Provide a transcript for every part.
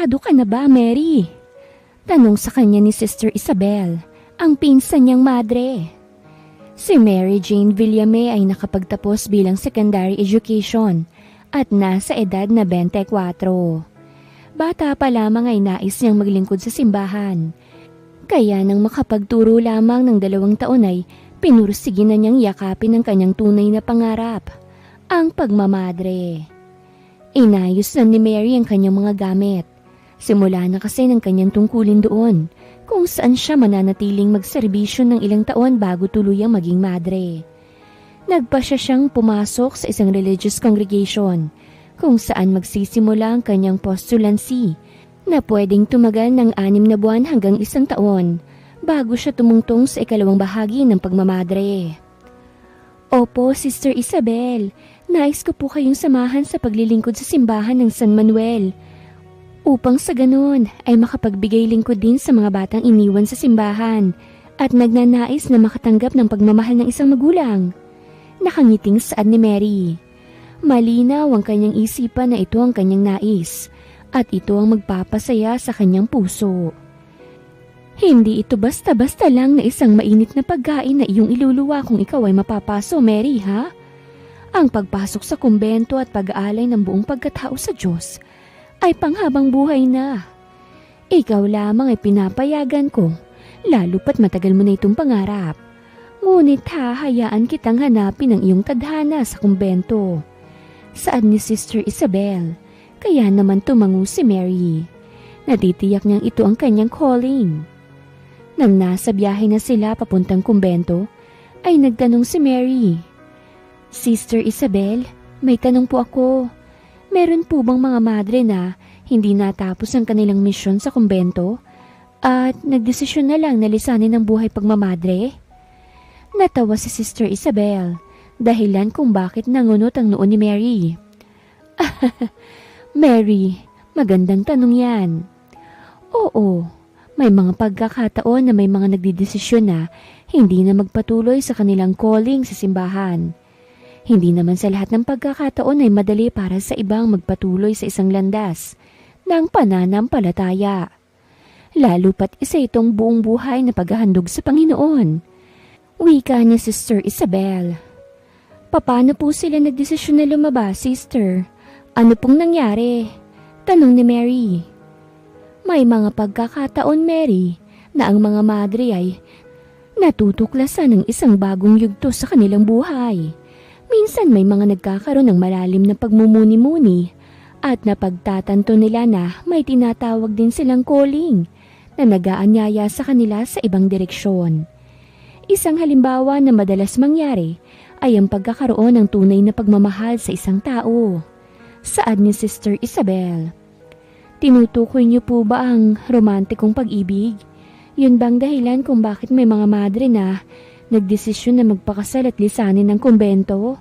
Sigurado ka na ba, Mary? Tanong sa kanya ni Sister Isabel, ang pinsan niyang madre. Si Mary Jane Villame ay nakapagtapos bilang secondary education at nasa edad na 24. Bata pa lamang ay nais niyang maglingkod sa simbahan. Kaya nang makapagturo lamang ng 2 taon ay pinursige na niyang yakapin ang kanyang tunay na pangarap, ang pagmamadre. Inayos na ni Mary ang kanyang mga gamit. Simula na kasi ng kanyang tungkulin doon, kung saan siya mananatiling magserbisyo ng ilang taon bago tuluyang maging madre. Nagpasya siyang pumasok sa isang religious congregation, kung saan magsisimula ang kanyang postulancy na pwedeng tumagal ng 6 na buwan hanggang 1 taon bago siya tumungtong sa ikalawang bahagi ng pagmamadre. Opo, Sister Isabel, nais ko po kayong samahan sa paglilingkod sa simbahan ng San Manuel upang sa ganun ay makapagbigay lingkod din sa mga batang iniwan sa simbahan at nagnanais na makatanggap ng pagmamahal ng isang magulang. Nakangiting saad ni Mary. Malinaw ang kanyang isipan na ito ang kanyang nais at ito ang magpapasaya sa kanyang puso. Hindi ito basta-basta lang na isang mainit na pagkain na iyong iluluwa kung ikaw ay mapapaso, Mary, ha? Ang pagpasok sa kumbento at pag-aalay ng buong pagkatao sa Diyos ay panghabang buhay na. Ikaw lamang ay pinapayagan ko, lalo pat matagal mo na itong pangarap. Ngunit hahayaan kitang hanapin ang iyong tadhana sa kumbento. Saad ni Sister Isabel, kaya naman tumango si Mary. Natitiyak niyang ito ang kanyang calling. Nang nasa biyahe na sila papuntang kumbento, ay nagtanong si Mary. Sister Isabel, may tanong po ako. Meron po bang mga madre na hindi natapos ang kanilang misyon sa kumbento at nagdesisyon na lang na lisanin ang buhay pagmamadre? Natawa si Sister Isabel, dahilan kung bakit nangunot ang noon ni Mary. Mary, magandang tanong yan. Oo. May mga pagkakataon na may mga nagdidesisyon na hindi na magpatuloy sa kanilang calling sa simbahan. Hindi naman sa lahat ng pagkakataon ay madali para sa ibang magpatuloy sa isang landas ng pananampalataya. Lalo pat isa itong buong buhay na paghahandog sa Panginoon. Wika ni Sister Isabel. Paano po sila nagdesisyon na lumabas, Sister? Ano pong nangyari? Tanong ni Mary. May mga pagkakataon, Mary, na ang mga madre ay natutuklasan ng isang bagong yugto sa kanilang buhay. Minsan may mga nagkakaroon ng malalim na pagmumuni-muni at napagtatanto nila na may tinatawag din silang calling na nag-aanyaya sa kanila sa ibang direksyon. Isang halimbawa na madalas mangyari ay ang pagkakaroon ng tunay na pagmamahal sa isang tao. Saad ni Sister Isabel. Tinutukoy niyo po ba ang romantikong pag-ibig? Yun bang dahilan kung bakit may mga madre na nagdesisyon na magpakasal at lisanin ng kumbento?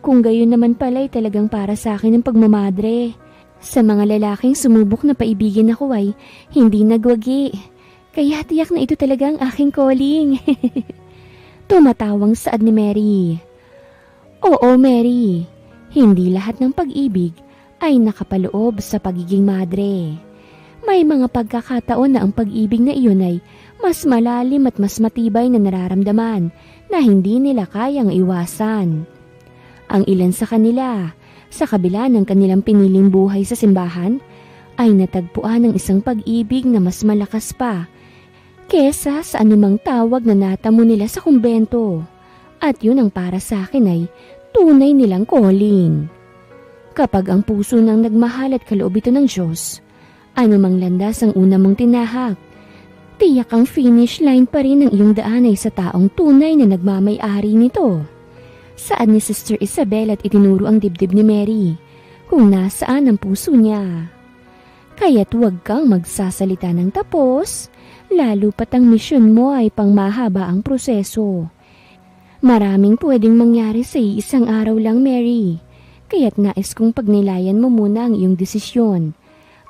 Kung gayon naman pala ay talagang para sa akin ang pagmamadre. Sa mga lalaking sumubok na paibigin ako ay hindi nagwagi. Kaya tiyak na ito talaga ang aking calling. Tumatawang saad ni Mary. Oo, Mary. Hindi lahat ng pag-ibig ay nakapaloob sa pagiging madre. May mga pagkakataon na ang pag-ibig na iyon ay mas malalim at mas matibay na nararamdaman na hindi nila kayang iwasan. Ang ilan sa kanila, sa kabila ng kanilang piniling buhay sa simbahan, ay natagpuan ng isang pag-ibig na mas malakas pa kesa sa anumang tawag na natamo nila sa kumbento. At yun ang para sa akin ay tunay nilang calling. Kapag ang puso ng nagmahal at kaloob ito ng Diyos, anumang landas ang una mong tinahak, tiyak ang finish line pa rin ng iyong daan ay sa taong tunay na nagmamay-ari nito. Saad ni Sister Isabel at itinuro ang dibdib ni Mary kung nasaan ang puso niya. Kaya't huwag kang magsasalita ng tapos, lalo pat ang misyon mo ay pangmahaba ang proseso. Maraming pwedeng mangyari sa isang araw lang, Mary. Kaya't nais kong pagnilayan mo muna ang iyong desisyon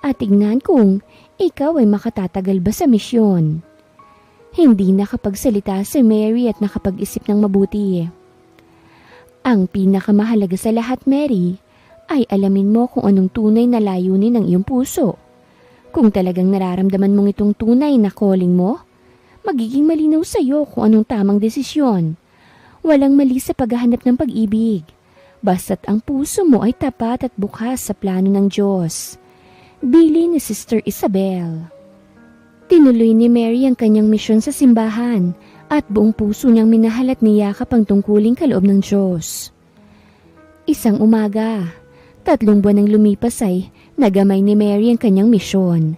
at tignan kung ikaw ay makatatagal ba sa misyon. Hindi nakapagsalita si Mary at nakapag-isip ng mabuti. Ang pinakamahalaga sa lahat, Mary, ay alamin mo kung anong tunay na layunin ng iyong puso Kung talagang nararamdaman mong itong tunay na calling mo, magiging malinaw sa iyo kung anong tamang desisyon. Walang mali sa paghahanap ng pag-ibig, basta't ang puso mo ay tapat at bukas sa plano ng Diyos. Bili ni Sister Isabel. Tinuloy ni Mary ang kanyang misyon sa simbahan at buong puso niyang minahal at niyakap ang tungkuling kaloob ng Diyos. Isang umaga, 3 buwan nang lumipas ay nagamay ni Mary ang kanyang misyon,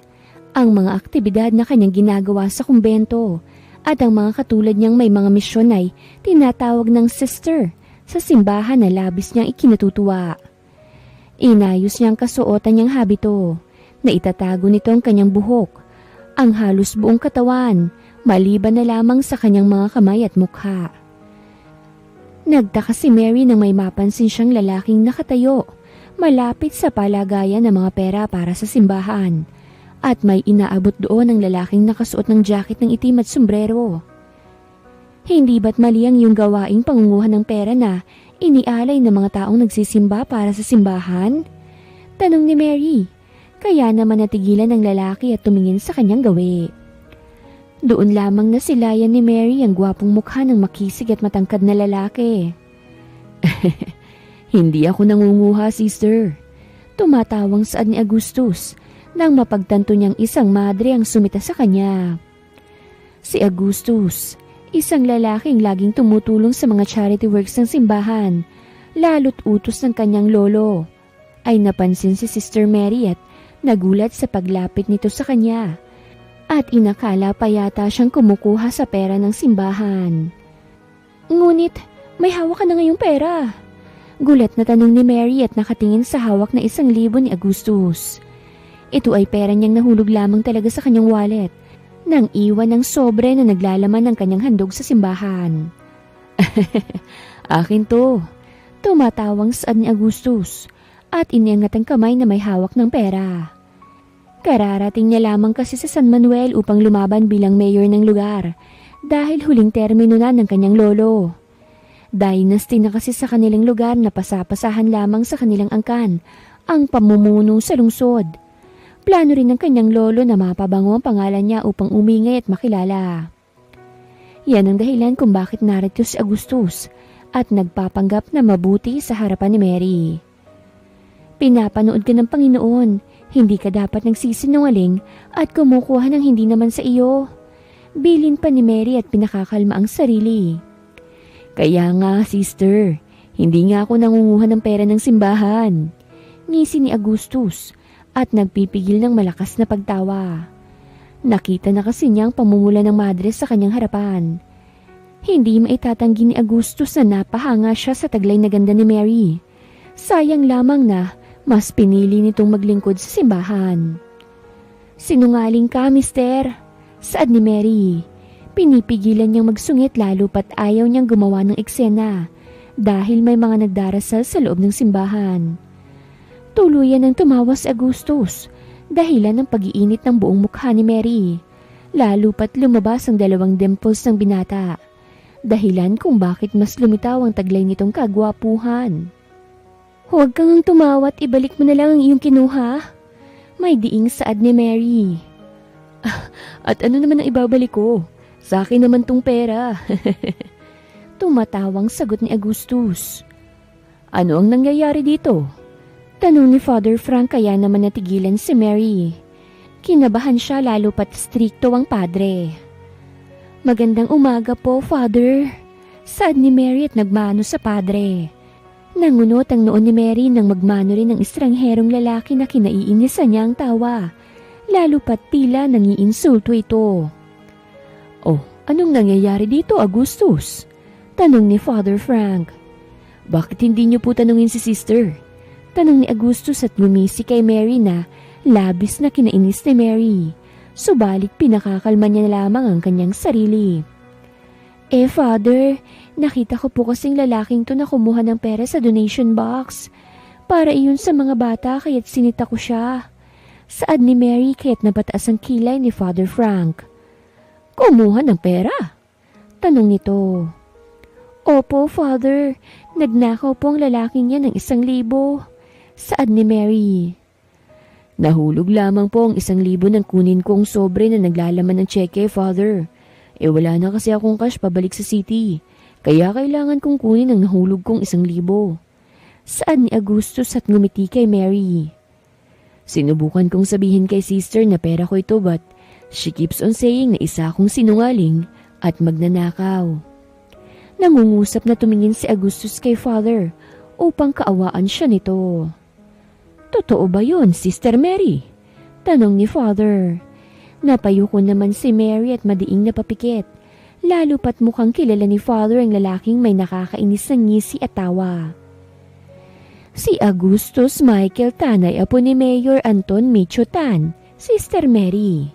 ang mga aktibidad na kanyang ginagawa sa kumbento at ang mga katulad niyang may mga misyon ay tinatawag ng sister sa simbahan na labis niyang ikinatutuwa. Inayos niyang kasuotan niyang habito na itatago nito ang kanyang buhok, ang halos buong katawan, maliban na lamang sa kanyang mga kamay at mukha. Nagtaka si Mary nang may mapansin siyang lalaking nakatayo malapit sa palagayan ng mga pera para sa simbahan at may inaabot doon ang lalaking nakasuot ng jacket ng itim at sombrero. Hindi ba't mali ang iyong gawaing pangunguha ng pera na inialay ng mga taong nagsisimba para sa simbahan? Tanong ni Mary, kaya naman natigilan ng lalaki at tumingin sa kanyang gawi. Doon lamang nasilayan ni Mary ang gwapong mukha ng makisig at matangkad na lalaki. Hindi ako nangunguha, sister. Tumatawang saad ni Augustus nang mapagtanto niyang isang madre ang sumita sa kanya. Si Augustus, isang lalaking laging tumutulong sa mga charity works ng simbahan, lalo't utos ng kanyang lolo, ay napansin si Sister Mary at nagulat sa paglapit nito sa kanya at inakala pa yata siyang kumukuha sa pera ng simbahan. Ngunit may hawak ka na ngayong pera. Gulat na tanong ni Mary at nakatingin sa hawak na 1,000 ni Augustus. Ito ay pera niyang nahulog lamang talaga sa kanyang wallet nang iwan ng sobre na naglalaman ng kanyang handog sa simbahan. Akin to. Tumatawang saad ni Augustus at iniangat ang kamay na may hawak ng pera. Kararating niya lamang kasi sa San Manuel upang lumaban bilang mayor ng lugar dahil huling termino na ng kanyang lolo. Dynasty na kasi sa kanilang lugar na pasapasahan lamang sa kanilang angkan ang pamumuno sa lungsod. Plano rin ng kanyang lolo na mapabango ang pangalan niya upang umingay at makilala. Yan ang dahilan kung bakit narito si Augustus at nagpapanggap na mabuti sa harapan ni Mary. Pinapanood ka ng Panginoon, hindi ka dapat nagsisinungaling at kumukuha ng hindi naman sa iyo. Bilin pa ni Mary at pinakakalma ang sarili. Kaya nga, sister, hindi nga ako nangunguha ng pera ng simbahan. Ngisi ni Augustus at nagpipigil ng malakas na pagtawa. Nakita na kasi niya ang pamumula ng madre sa kanyang harapan. Hindi maitatanggi ni Augustus na napahanga siya sa taglay na ganda ni Mary. Sayang lamang na mas pinili nitong maglingkod sa simbahan. Sinungaling ka, mister, saad ni Mary. Pinipigilan niyang magsungit lalo pat ayaw niyang gumawa ng eksena dahil may mga nagdarasal sa loob ng simbahan. Tuluyan ng tumawa si Augustus dahilan ng pag-iinit ng buong mukha ni Mary, lalo pat lumabas ang 2 dimples ng binata, dahilan kung bakit mas lumitaw ang taglay nitong kagwapuhan. Huwag kang tumawa at ibalik mo na lang ang iyong kinuha. May diing saad ni Mary. At ano naman ang ibabalik ko? Sa akin naman tong pera. Tumatawang sagot ni Augustus. Ano ang nangyayari dito? Tanong ni Father Frank kaya naman natigilan si Mary. Kinabahan siya lalo pat strikto ang padre. Magandang umaga po, Father. Saad ni Mary at nagmano sa padre. Nangunot ang noon ni Mary nang magmano rin ng estrangherong lalaki na kinaiinisan niya ang tawa. Lalo pat tila nangiinsulto ito. Oh, anong nangyayari dito, Augustus? Tanong ni Father Frank. Bakit hindi niyo po tanungin si sister? Tanong ni Augustus at ngumisi kay Mary na labis na kinainis ni Mary. Subalit pinakakalma niya lamang ang kanyang sarili. Father, nakita ko po kasing lalaking to na kumuha ng pera sa donation box. Para iyon sa mga bata kaya't sinita ko siya. Saad ni Mary kaya't napataas ang kilay ni Father Frank. Kumuha ng pera? Tanong nito. Opo, Father. Nagnakaw po ang lalaking yan ng 1,000. Saad ni Mary. Nahulog lamang po ang 1,000 ng kunin kong sobre na naglalaman ng cheque, Father. Wala na kasi akong cash pabalik sa city. Kaya kailangan kong kunin ang nahulog kong 1,000. Saad ni Augustus at ngumiti kay Mary. Sinubukan kong sabihin kay sister na pera ko ito but she keeps on saying na isa akong sinungaling at magnanakaw. Nangungusap na tumingin si Augustus kay Father upang kaawaan siya nito. Totoo ba yun, Sister Mary? Tanong ni Father. Napayuko naman si Mary at madiing napapikit. Lalo pat mukhang kilala ni Father ang lalaking may nakakainis na ngisi at tawa. Si Augustus Michael Tan ay apo ni Mayor Anton Micho Tan, Sister Mary.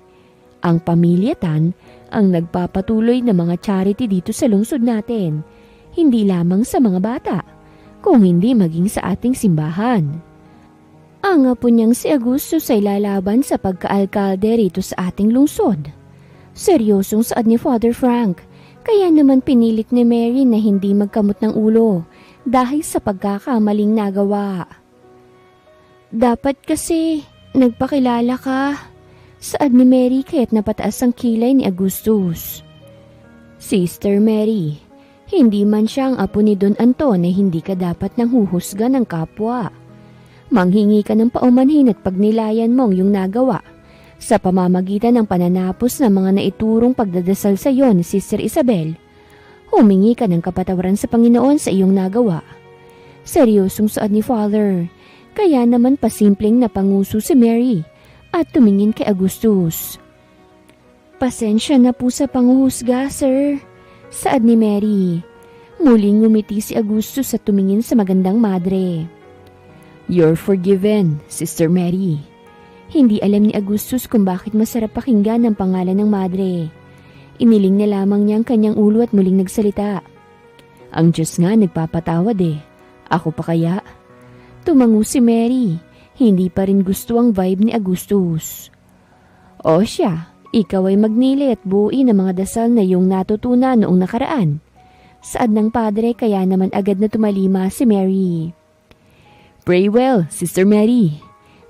Ang pamilya Tan ang nagpapatuloy na mga charity dito sa lungsod natin, hindi lamang sa mga bata, kung hindi maging sa ating simbahan. Ang apo niyang si Augustus ay lalaban sa pagkaalkalde rito sa ating lungsod. Seryosong saad ni Father Frank, kaya naman pinilit ni Mary na hindi magkamot ng ulo dahil sa pagkakamaling nagawa. Dapat kasi nagpakilala ka, saad ni Mary kaya't napataas ang kilay ni Augustus. Sister Mary, hindi man siya ang apo ni Don Anton ay hindi ka dapat nang huhusga ng kapwa. Manghingi ka ng paumanhin at pagnilayan mo ang iyong nagawa sa pamamagitan ng pananapos ng mga naiturong pagdadasal sa iyo ni Sister Isabel. Humingi ka ng kapatawaran sa Panginoon sa iyong nagawa. Seryosong saad ni Father, kaya naman pasimpleng napanguso si Mary at tumingin kay Augustus. Pasensya na po sa panghuhusga, sir, saad ni Mary. Muling ngumiti si Augustus at tumingin sa magandang madre. You're forgiven, Sister Mary. Hindi alam ni Augustus kung bakit masarap pakinggan ang pangalan ng madre. Iniling na lamang niya ang kanyang ulo at muling nagsalita. Ang Diyos nga nagpapatawad eh. Ako pa kaya? Tumango si Mary. Hindi pa rin gusto ang vibe ni Augustus. O siya, ikaw ay magnilay at buuin ang mga dasal na iyong natutunan noong nakaraan. Saad ng padre kaya naman agad na tumalima si Mary. Pray well, Sister Mary.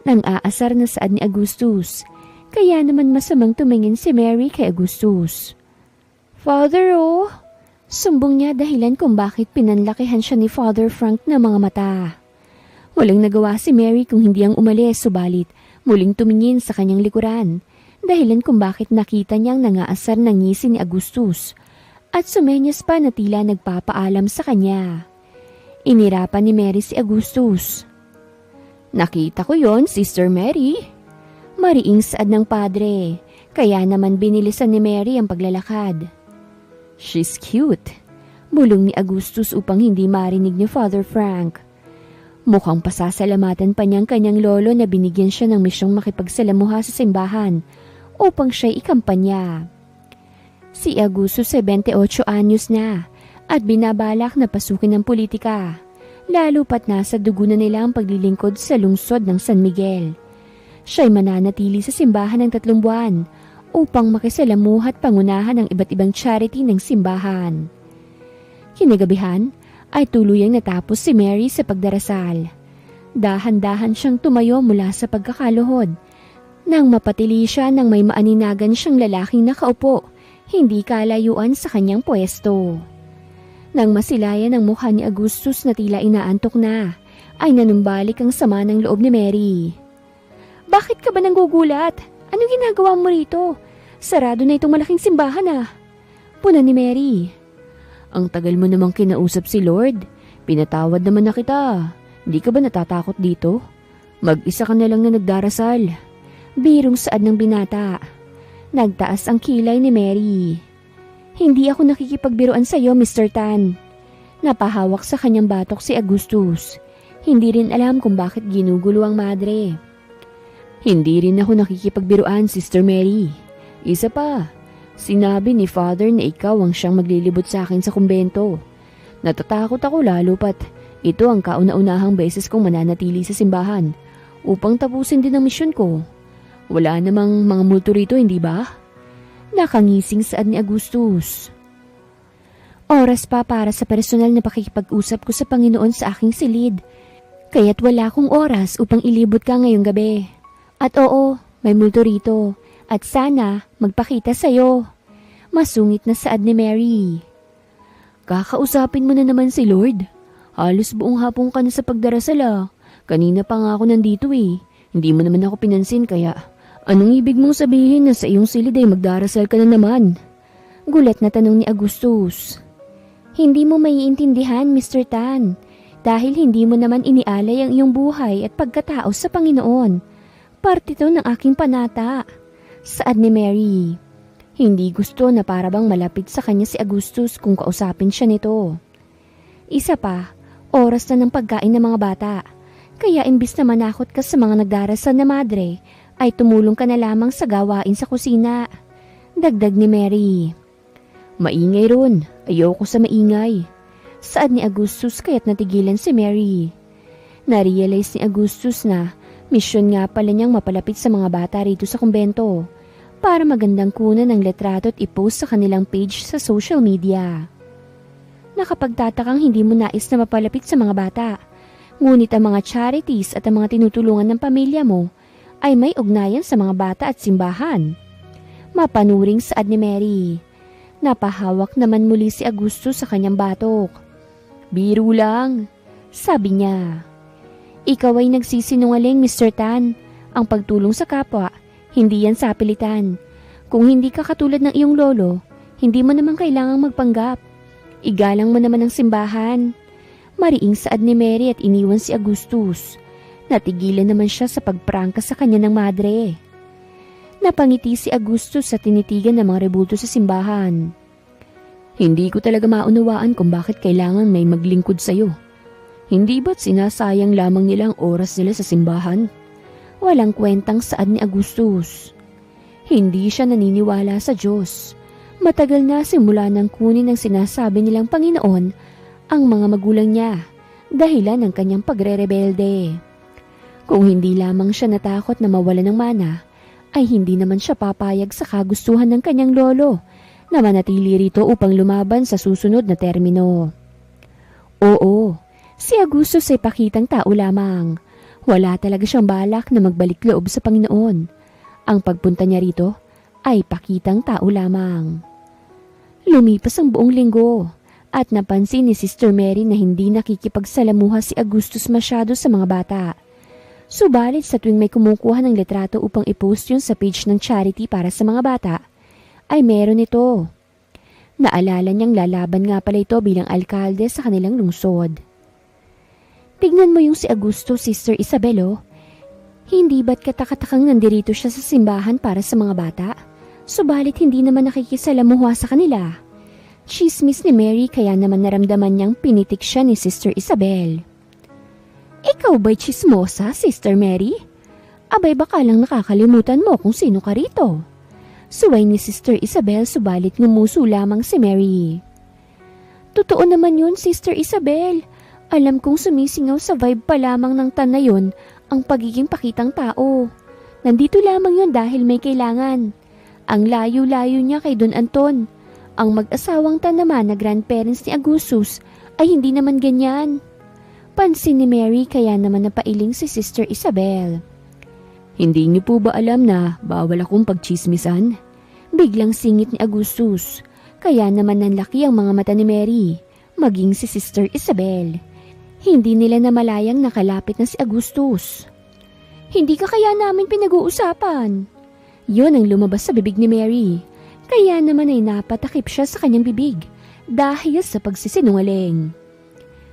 Nang aasar na saad ni Augustus, kaya naman masamang tumingin si Mary kay Augustus. Father, oh! Sumbong niya dahilan kung bakit pinanlakihan siya ni Father Frank na mga mata. Walang nagawa si Mary kung hindi ang umalis, subalit muling tumingin sa kanyang likuran, dahilan kung bakit nakita niyang nangaasar ng ngisi ni Augustus, at sumenyas pa na tila nagpapaalam sa kanya. Inirapan ni Mary si Augustus. Nakita ko yon, Sister Mary. Mariing saad ng padre, kaya naman binilisan ni Mary ang paglalakad. She's cute, bulong ni Augustus upang hindi marinig ni Father Frank. Mukhang pasasalamatan pa niyang kanyang lolo na binigyan siya ng misyong makipagsalamuha sa simbahan upang siya'y ikampanya. Si Augustus 28 anyos na at binabalak na pasukin ng politika, lalo pat nasa dugo na nila ang paglilingkod sa lungsod ng San Miguel. Siya'y mananatili sa simbahan ng 3 buwan upang makisalamuha at pangunahan ng iba't ibang charity ng simbahan. Kinagabihan ay tuluyang natapos si Mary sa pagdarasal. Dahan-dahan siyang tumayo mula sa pagkakaluhod nang mapatili siya ng may maaninagan siyang lalaking nakaupo, hindi kalayuan sa kanyang pwesto. Nang masilayan ang mukha ni Augustus na tila inaantok na, ay nanumbalik ang sama ng loob ni Mary. Bakit ka ba nanggugulat? Anong ginagawa mo rito? Sarado na itong malaking simbahan ah. Puna ni Mary. Ang tagal mo namang kinausap si Lord. Pinatawad naman na kita. Hindi ka ba natatakot dito? Mag-isa ka na lang na nagdarasal. Birong saad ng binata. Nagtaas ang kilay ni Mary. Hindi ako nakikipagbiruan sa iyo, Mr. Tan. Napahawak sa kanyang batok si Augustus. Hindi rin alam kung bakit ginugulo ang madre. Hindi rin ako nakikipagbiruan, Sister Mary. Isa pa, sinabi ni Father na ikaw ang siyang maglilibot sa akin sa kumbento. Natatakot ako lalo pat ito ang kauna-unahang beses kong mananatili sa simbahan upang tapusin din ang misyon ko. Wala namang mga multo rito, hindi ba? Nakangising saad ni Augustus. Oras pa para sa personal na pakikipag-usap ko sa Panginoon sa aking silid. Kaya't wala akong oras upang ilibot ka ngayong gabi. At oo, may multo rito. At sana magpakita sa'yo. Masungit na saad ni Mary. Kakausapin mo na naman si Lord. Halos buong hapon ka na sa pagdarasal ah. Kanina pa nga ako nandito eh. Hindi mo naman ako pinansin kaya anong ibig mong sabihin na sa iyong silid ay magdarasal ka na naman? Gulat na tanong ni Agustus. Hindi mo maiintindihan, Mr. Tan. Dahil hindi mo naman inialay ang iyong buhay at pagkatao sa Panginoon. Parte to ng aking panata. Saad ni Mary. Hindi gusto na parabang malapit sa kanya si Agustus kung kausapin siya nito. Isa pa, oras na ng pagkain ng mga bata. Kaya imbis na manakot ka sa mga nagdarasal na madre, ay tumulong ka na lamang sa gawain sa kusina. Dagdag ni Mary. Maingay ron, ayoko sa maingay. Saad ni Agustus kaya't natigilan si Mary. Narealize ni Agustus na misyon nga pala niyang mapalapit sa mga bata rito sa kumbento para magandang kunan ng letrato at ipost sa kanilang page sa social media. Nakapagtatakang hindi mo nais na mapalapit sa mga bata, ngunit ang mga charities at ang mga tinutulungan ng pamilya mo ay may ugnayan sa mga bata at simbahan. Mapanuring saad ni Mary. Napahawak naman muli si Agustus sa kanyang batok. Biro lang, sabi niya. Ikaw ay nagsisinungaling, Mr. Tan. Ang pagtulong sa kapwa, hindi yan sapilitan. Kung hindi ka katulad ng iyong lolo, hindi mo naman kailangang magpanggap. Igalang mo naman ang simbahan. Mariing saad ni Mary at iniwan si Agustus. Natigilan naman siya sa pagprangka sa kanya ng madre. Napangiti si Agustus sa tinitigan ng mga rebulto sa simbahan. Hindi ko talaga maunawaan kung bakit kailangan may maglingkod sa'yo. Hindi ba't sinasayang lamang nilang oras nila sa simbahan? Walang kwentang saad ni Agustus. Hindi siya naniniwala sa Diyos. Matagal na simula nang kunin ang sinasabi nilang Panginoon ang mga magulang niya, dahilan ng kanyang pagre-rebelde. Kung hindi lamang siya natakot na mawala ng mana, ay hindi naman siya papayag sa kagustuhan ng kanyang lolo na manatili rito upang lumaban sa susunod na termino. Oo, si Agustus ay pakitang tao lamang. Wala talaga siyang balak na magbalik loob sa Panginoon. Ang pagpunta niya rito ay pakitang tao lamang. Lumipas ang buong linggo at napansin ni Sister Mary na hindi nakikipagsalamuha si Agustus masyado sa mga bata. Subalit sa tuwing may kumukuha ng litrato upang ipost yun sa page ng charity para sa mga bata, ay meron ito. Naalala niyang lalaban nga pala ito bilang alkalde sa kanilang lungsod. Tignan mo yung si Augusto, Sister Isabel, oh. Hindi ba't katakatakang nandirito siya sa simbahan para sa mga bata? Subalit hindi naman nakikisalamuha sa kanila. Chismis ni Mary kaya naman naramdaman niyang pinitik siya ni Sister Isabel. Ikaw ba'y chismosa, Sister Mary? Abay baka lang nakakalimutan mo kung sino ka rito. Suway ni Sister Isabel subalit ngumuso lamang si Mary. Totoo naman yun, Sister Isabel. Alam kong sumisingaw sa vibe pa lamang ng tan na yun ang pagiging pakitang tao. Nandito lamang yun dahil may kailangan. Ang layo-layo niya kay Don Anton. Ang mag-asawang tan naman na grandparents ni Agustus ay hindi naman ganyan. Pansin ni Mary kaya naman napailing si Sister Isabel. Hindi niyo po ba alam na bawal akong pagchismisan? Biglang singit ni Agustus. Kaya naman nanlaki ang mga mata ni Mary, maging si Sister Isabel. Hindi nila namalayang nakalapit na si Agustus. Hindi ka kaya namin pinag-uusapan? Yun ang lumabas sa bibig ni Mary. Kaya naman ay napatakip siya sa kanyang bibig dahil sa pagsisinungaling.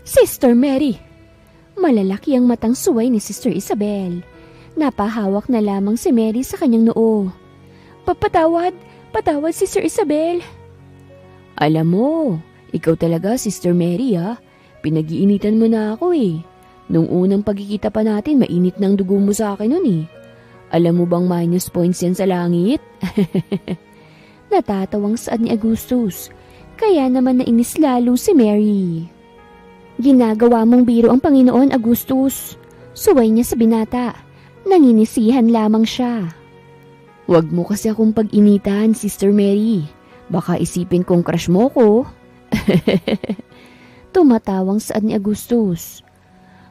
Sister Mary! Malalaki ang matang suway ni Sister Isabel. Napahawak na lamang si Mary sa kanyang noo. Patawad Sister Isabel. Alam mo, ikaw talaga Sister Mary ha. Pinag-iinitan mo na ako eh. Nung unang pagkikita pa natin, mainit ng dugo mo sa akin nun eh. Alam mo bang minus points yan sa langit? Natatawang saad ni Agustus. Kaya naman nainis lalo si Mary. Ginagawa mong biro ang Panginoon, Agustus. Suway niya sa binata. Nanginisihan lamang siya. Huwag mo kasi akong pag-initan, Sister Mary. Baka isipin kong crush mo ko. Tumatawang saad ni Agustus.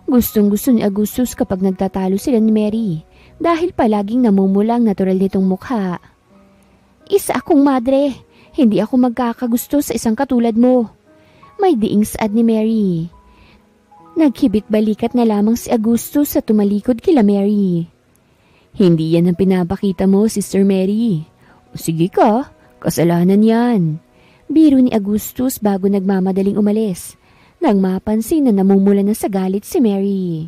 Gustong-gusto ni Augustus kapag nagtatalo sila ni Mary dahil palaging namumulang natural nitong mukha. Isa akong madre, hindi ako magkakagusto sa isang katulad mo. May diing saad ni Mary. Naghibit balikat na lamang si Augustus sa tumalikod kila Mary. Hindi yan ang pinapakita mo, Sister Mary. O sige ka, kasalanan yan. Biro ni Augustus bago nagmamadaling umalis. Nang mapansin na namumula na sa galit si Mary.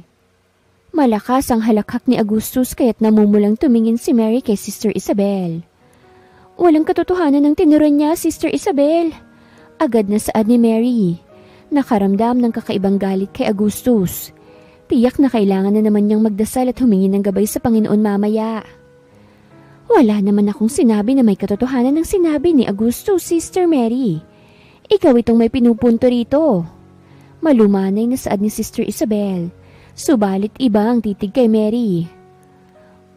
Malakas ang halakhak ni Augustus kaya't namumulang tumingin si Mary kay Sister Isabel. Walang katotohanan ng tinuran niya, Sister Isabel. Agad na saad ni Mary. Nakaramdam ng kakaibang galit kay Augustus. Tiyak na kailangan na naman niyang magdasal at humingi ng gabay sa Panginoon mamaya. Wala naman akong sinabi na may katotohanan ng sinabi ni Augustus, Sister Mary. Ikaw itong may pinupunto rito. Malumanay na saad ni Sister Isabel. Subalit iba ang titig kay Mary.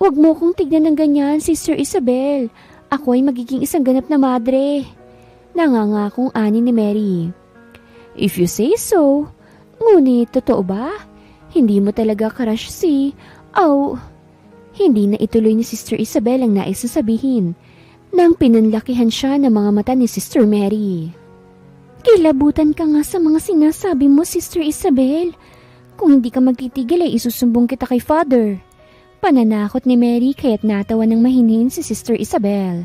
Huwag mo kong tignan ng ganyan, Sister Isabel. Ako ay magiging isang ganap na madre. Nangangakong ani ni Mary. If you say so. Ngunit totoo ba? Hindi mo talaga crush si... Hindi na ituloy ni Sister Isabel ang nais na sabihin nang pinanlakihan siya ng mga mata ni Sister Mary. Kilabutan ka nga sa mga sinasabi mo, Sister Isabel. Kung hindi ka magtitigil ay isusumbong kita kay Father. Pananakot ni Mary kaya't natawa ng mahinhin si Sister Isabel.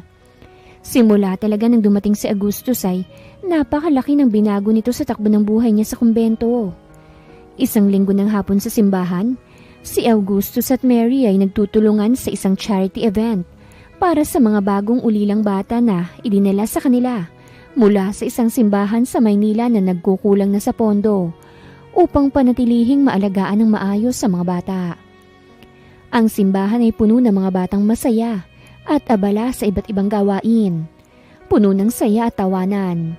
Simula talaga nang dumating si Augustus ay napakalaki ng binago nito sa takbo ng buhay niya sa kumbento. Isang linggo ng hapon sa simbahan, si Augustus at Mary ay nagtutulungan sa isang charity event para sa mga bagong ulilang bata na idinala sa kanila mula sa isang simbahan sa Maynila na nagkukulang na sa pondo upang panatilihing maalagaan ng maayos sa mga bata. Ang simbahan ay puno ng mga batang masaya at abala sa iba't ibang gawain. Puno ng saya at tawanan.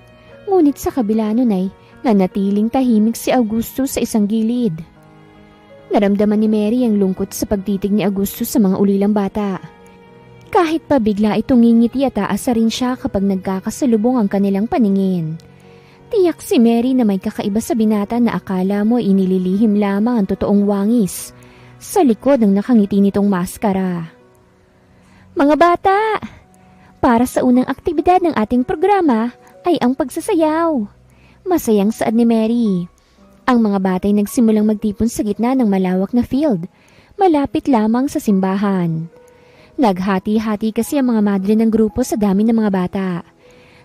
Ngunit sa kabila nun ay nanatiling tahimik si Augustus sa isang gilid. Naramdaman ni Mary ang lungkot sa pagtitig ni Augustus sa mga ulilang bata. Kahit pa bigla itong ngingiti at aasa rin siya kapag nagkakasalubong ang kanilang paningin. Tiyak si Mary na may kakaiba sa binata na akala mo inililihim lamang ang totoong wangis sa likod ng nakangiti nitong maskara. Mga bata, para sa unang aktibidad ng ating programa ay ang pagsasayaw. Masayang saad ni Mary. Ang mga bata ay nagsimulang magtipon sa gitna ng malawak na field, malapit lamang sa simbahan. Naghati-hati kasi ang mga madre ng grupo sa dami ng mga bata.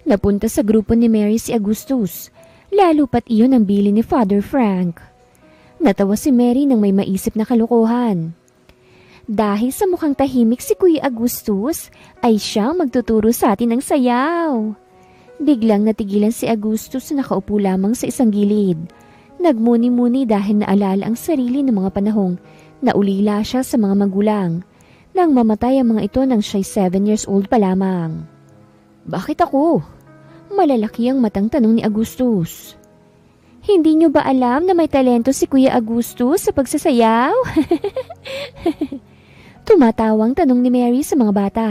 Napunta sa grupo ni Mary si Augustus, lalo pat iyon ang bili ni Father Frank. Natawa si Mary nang may maisip na kalokohan. Dahil sa mukhang tahimik si Kuya Augustus, ay siyang magtuturo sa atin ng sayaw. Biglang natigilan si Augustus na nakaupo lamang sa isang gilid. Nagmuni-muni dahil naalala ang sarili ng mga panahong naulila siya sa mga magulang nang mamatay ang mga ito nang siya'y 7 years old pa lamang. Bakit ako? Malalaki ang matang tanong ni Augustus. Hindi niyo ba alam na may talento si Kuya Augustus sa pagsasayaw? Tumatawang tanong ni Mary sa mga bata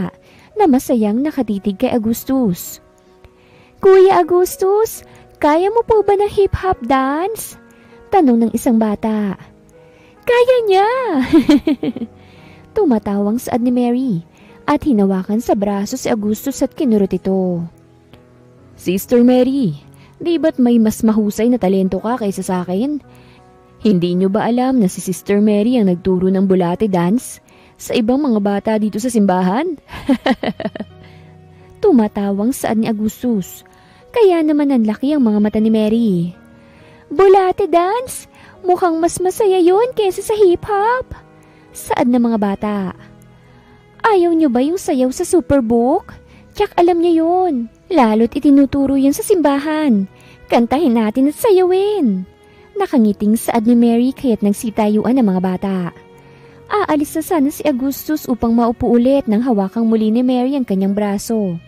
na masayang nakatitig kay Augustus. Kuya Augustus, kaya mo po ba ng hip-hop dance? Tanong ng isang bata. Kaya niya! Tumatawang saad ni Mary at hinawakan sa braso si Augustus at kinurot ito. Sister Mary, di ba't may mas mahusay na talento ka kaysa sa akin? Hindi niyo ba alam na si Sister Mary ang nagturo ng bulate dance sa ibang mga bata dito sa simbahan? Tumatawang saad ni Augustus, kaya naman ang laki ang mga mata ni Mary. Bulate dance? Mukhang mas masaya yun kaysa sa hip-hop. Saad ng mga bata. Ayaw niyo ba yung sayaw sa Superbook? Tiyak alam niya yun. Lalo't itinuturo yan sa simbahan. Kantahin natin at sayawin. Nakangiting saad ni Mary kaya't nagsitayuan ang mga bata. Aalis na sana si Augustus upang maupo ulit nang hawakang muli ni Mary ang kanyang braso.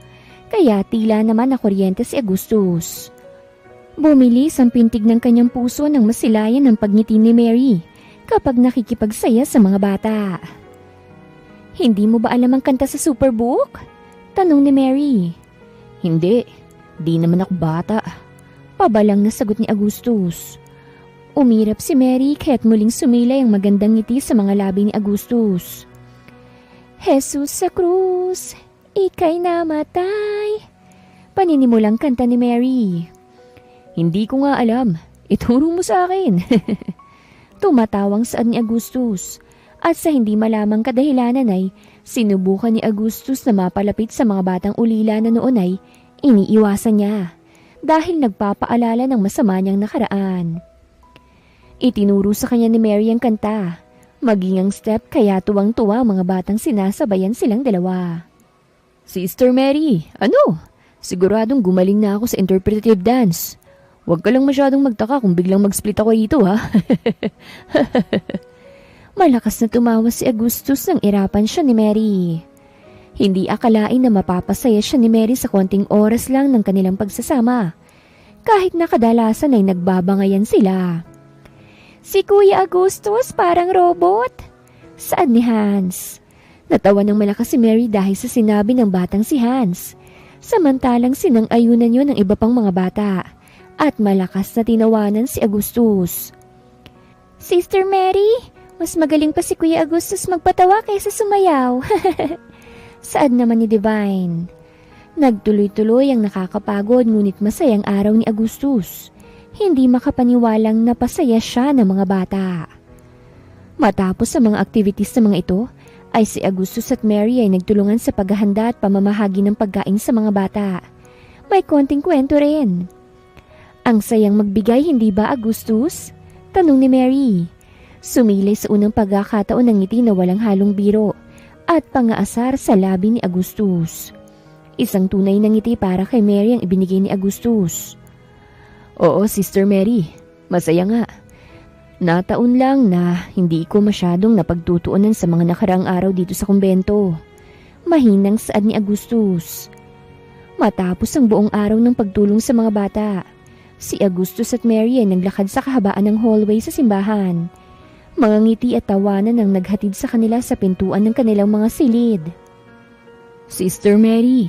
Kaya tila naman na kuryente si Augustus. Bumilis ang pintig ng kanyang puso nang masilayan ang pagngiti ni Mary kapag nakikipagsaya sa mga bata. Hindi mo ba alam ang kanta sa Superbook? Tanong ni Mary. Hindi, di naman ako bata. Pabalang na sagot ni Augustus. Umirap si Mary kaya't muling sumilay ang magandang ngiti sa mga labi ni Agustus. Jesus sa krus, ika'y namatay. Paninimulang kanta ni Mary. Hindi ko nga alam, ituro mo sa akin. Tumatawang saad ni Agustus at sa hindi malamang kadahilanan ay sinubukan ni Agustus na mapalapit sa mga batang ulila na noon ay iniiwasan niya dahil nagpapaalala ng masama niyang nakaraan. Itinuro sa kanya ni Mary ang kanta, maging ang step kaya tuwang-tuwa ang mga batang sinasabayan silang dalawa. Sister Mary, ano? Siguradong gumaling na ako sa interpretive dance. Huwag ka lang masyadong magtaka kung biglang mag-split ako dito ha. Malakas na tumawa si Agustus nang irapan siya ni Mary. Hindi akalain na mapapasaya siya ni Mary sa konting oras lang ng kanilang pagsasama. Kahit na kadalasan ay nagbabangayan sila. Si Kuya Agustus parang robot. Saan ni Hans? Natawa ng malakas si Mary dahil sa sinabi ng batang si Hans. Samantalang sinang-ayunan yun ng iba pang mga bata. At malakas na tinawanan si Agustus. Sister Mary, mas magaling pa si Kuya Agustus magpatawa kaysa sumayaw. Saad naman ni Divine. Nagtuloy-tuloy ang nakakapagod ngunit masayang araw ni Agustus. Hindi makapaniwalang napasaya siya ng mga bata. Matapos sa mga activities na mga ito, ay si Agustus at Mary ay nagtulungan sa paghahanda at pamamahagi ng pagkain sa mga bata. May konting kwento rin. Ang sayang magbigay, hindi ba Agustus? Tanong ni Mary. Sumilay sa unang pagkakataon ng ngiti na walang halong biro at pangaasar sa labi ni Agustus. Isang tunay na ngiti para kay Mary ang ibinigay ni Agustus. Oo, Sister Mary, masaya nga. Nataon lang na hindi ko masyadong napagtutuunan sa mga nakaraang araw dito sa kumbento. Mahinang saad ni Agustus. Matapos ang buong araw ng pagtulong sa mga bata, si Agustus at Mary ay naglakad sa kahabaan ng hallway sa simbahan. Mga ngiti at tawanan ang naghatid sa kanila sa pintuan ng kanilang mga silid. Sister Mary,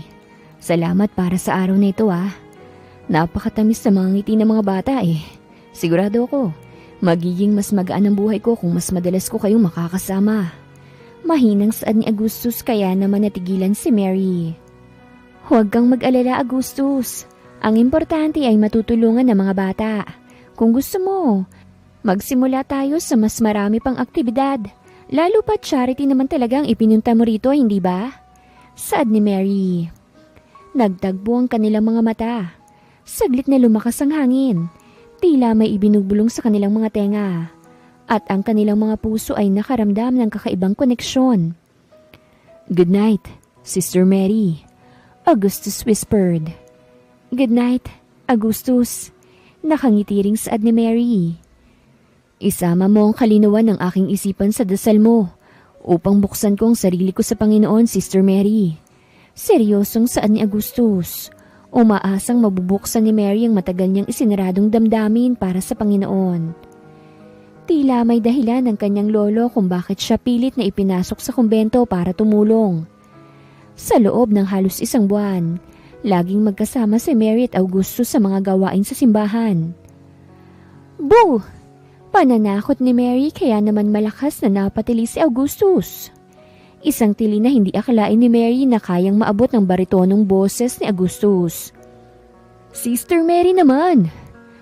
salamat para sa araw na ito ah. Napakatamis sa mga ngiti ng mga bata eh. Sigurado ako, magiging mas magaan ang buhay ko kung mas madalas ko kayong makakasama. Mahinang saad ni Agustus kaya naman natigilan si Mary. Huwag kang mag-alala Agustus. Ang importante ay matutulungan ng mga bata. Kung gusto mo, magsimula tayo sa mas marami pang aktibidad. Lalo pat charity naman talagang ipinunta mo rito, hindi ba? Saad ni Mary. Nagtagbo ang kanilang mga mata. Saglit na lumakas ang hangin. Tila may ibinubulong sa kanilang mga tenga. At ang kanilang mga puso ay nakaramdam ng kakaibang koneksyon. Good night, Sister Mary. Augustus whispered. Good night, Augustus. Nakangiti ring saad ni Mary. Isama mo ang kalinawan ng aking isipan sa dasal mo upang buksan ko ang sarili ko sa Panginoon, Sister Mary. Seryosong saad ni Agustus. Umaasang mabubuksan ni Mary ang matagal niyang isinaradong damdamin para sa Panginoon. Tila may dahilan ng kanyang lolo kung bakit siya pilit na ipinasok sa kumbento para tumulong. Sa loob ng halos isang buwan, laging magkasama si Mary at Augustus sa mga gawain sa simbahan. Boo! Pananakot ni Mary kaya naman malakas na napatili si Augustus. Isang tili na hindi akalain ni Mary na kayang maabot ng baritonong boses ni Agustus. Sister Mary naman!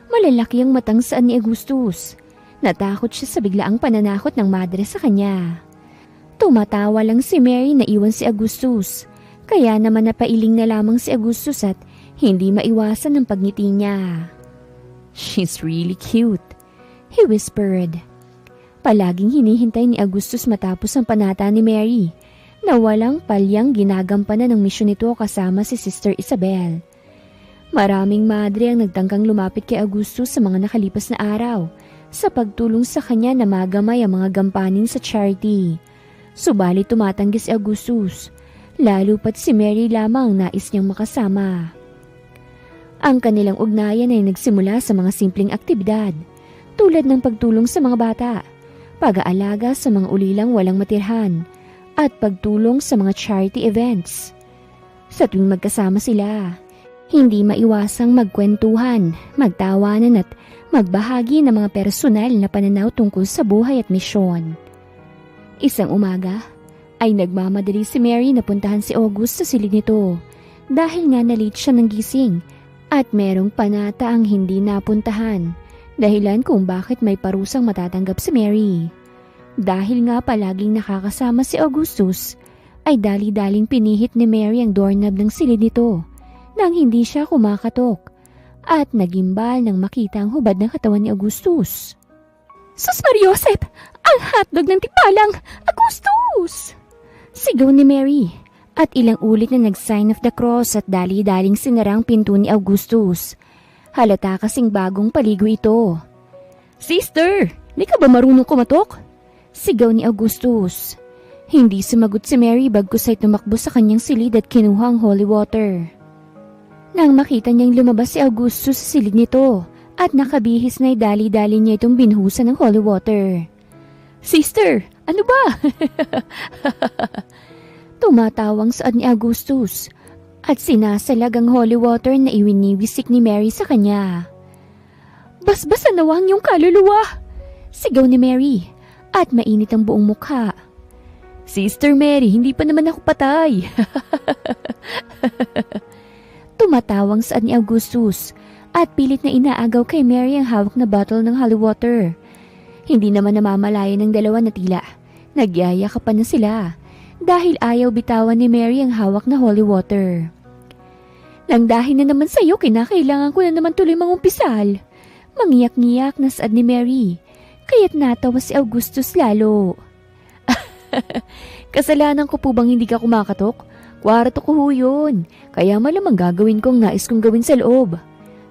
Malalaki ang matang saan ni Agustus. Natakot siya sa biglaang pananakot ng madre sa kanya. Tumatawa lang si Mary na iwan si Agustus. Kaya naman napailing na lamang si Agustus at hindi maiwasan ang pagngiti niya. She's really cute, he whispered. Palaging hinihintay ni Agustus matapos ang panata ni Mary na walang palyang ginagampanan ng misyon nito kasama si Sister Isabel. Maraming madre ang nagtangkang lumapit kay Agustus sa mga nakalipas na araw sa pagtulong sa kanya na magamay ang mga gampanin sa charity. Subalit tumatanggi si Agustus, lalo pat si Mary lamang nais niyang makasama. Ang kanilang ugnayan ay nagsimula sa mga simpleng aktibidad tulad ng pagtulong sa mga bata, pag-aalaga sa mga ulilang walang matirhan, at pagtulong sa mga charity events. Sa tuwing magkasama sila, Hindi maiwasang magkwentuhan, magtawanan at magbahagi ng mga personal na pananaw tungkol sa buhay at misyon. Isang umaga ay nagmamadali si Mary na puntahan si August sa silid nito dahil nga na-late siya ng gising at merong panata ang hindi napuntahan, dahilan kung bakit may parusang matatanggap si Mary. Dahil nga palaging nakakasama si Augustus, ay dali-daling pinihit ni Mary ang doorknob ng silid nito nang hindi siya kumakatok at nagimbal nang makita ang hubad ng katawan ni Augustus. "Sus Mariosep! Ang hotdog ng tipalang! Augustus!" Sigaw ni Mary at ilang ulit na nag-sign of the cross at dali-daling sinarang pinto ni Augustus. Halata kasing bagong paligo ito. "Sister, di ka ba marunong kumatok?" Sigaw ni Augustus. Hindi sumagot si Mary bagkus ay tumakbo sa kanyang silid at kinuha ang holy water. Nang makita niyang lumabas si Augustus sa silid nito at nakabihis na dali-dali niya itong binhusan ng holy water. "Sister, ano ba?" Tumatawang saad ni Augustus at sinasalag ang holy water na iwiniwisik ni Mary sa kanya. "Basbasan nawa ang iyong kaluluwa!" Sigaw ni Mary at mainit ang buong mukha. "Sister Mary, hindi pa naman ako patay." Tumatawang saad ni Augustus at pilit na inaagaw kay Mary ang hawak na bottle ng holy water. Hindi naman namamalayan ng dalawa na tila nagyayakapan na sila dahil ayaw bitawan ni Mary ang hawak na holy water. "Nang dahil na naman sa'yo, kinakailangan ko na naman tuloy mangumpisal." Mangiyak-ngiyak na saad ni Mary, kaya't natawa si Augustus lalo. "Kasalanan ko po bang hindi ka kumakatok? Kwarto ko ho yun, kaya malamang gagawin kong nais kong gawin sa loob."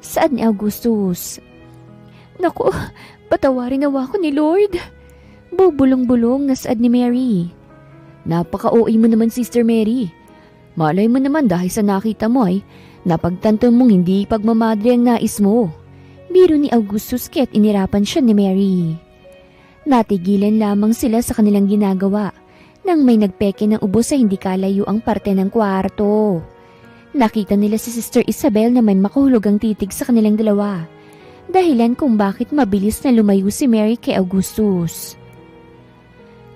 Saad ni Augustus. "Naku, patawarin nawa ko ni Lord." Bubulong-bulong na saad ni Mary. "Napaka-OA mo naman, Sister Mary. Malay mo naman dahil sa nakita mo ay napagtanto mong hindi pagmamadre ang nais mo." Biro ni Augustus kaya't inirapan siya ni Mary. Natigilan lamang sila sa kanilang ginagawa nang may nagpeke ng ubo sa hindi kalayo ang parte ng kwarto. Nakita nila si Sister Isabel na may makahulugang titig sa kanilang dalawa, dahilan kung bakit mabilis na lumayo si Mary kay Augustus.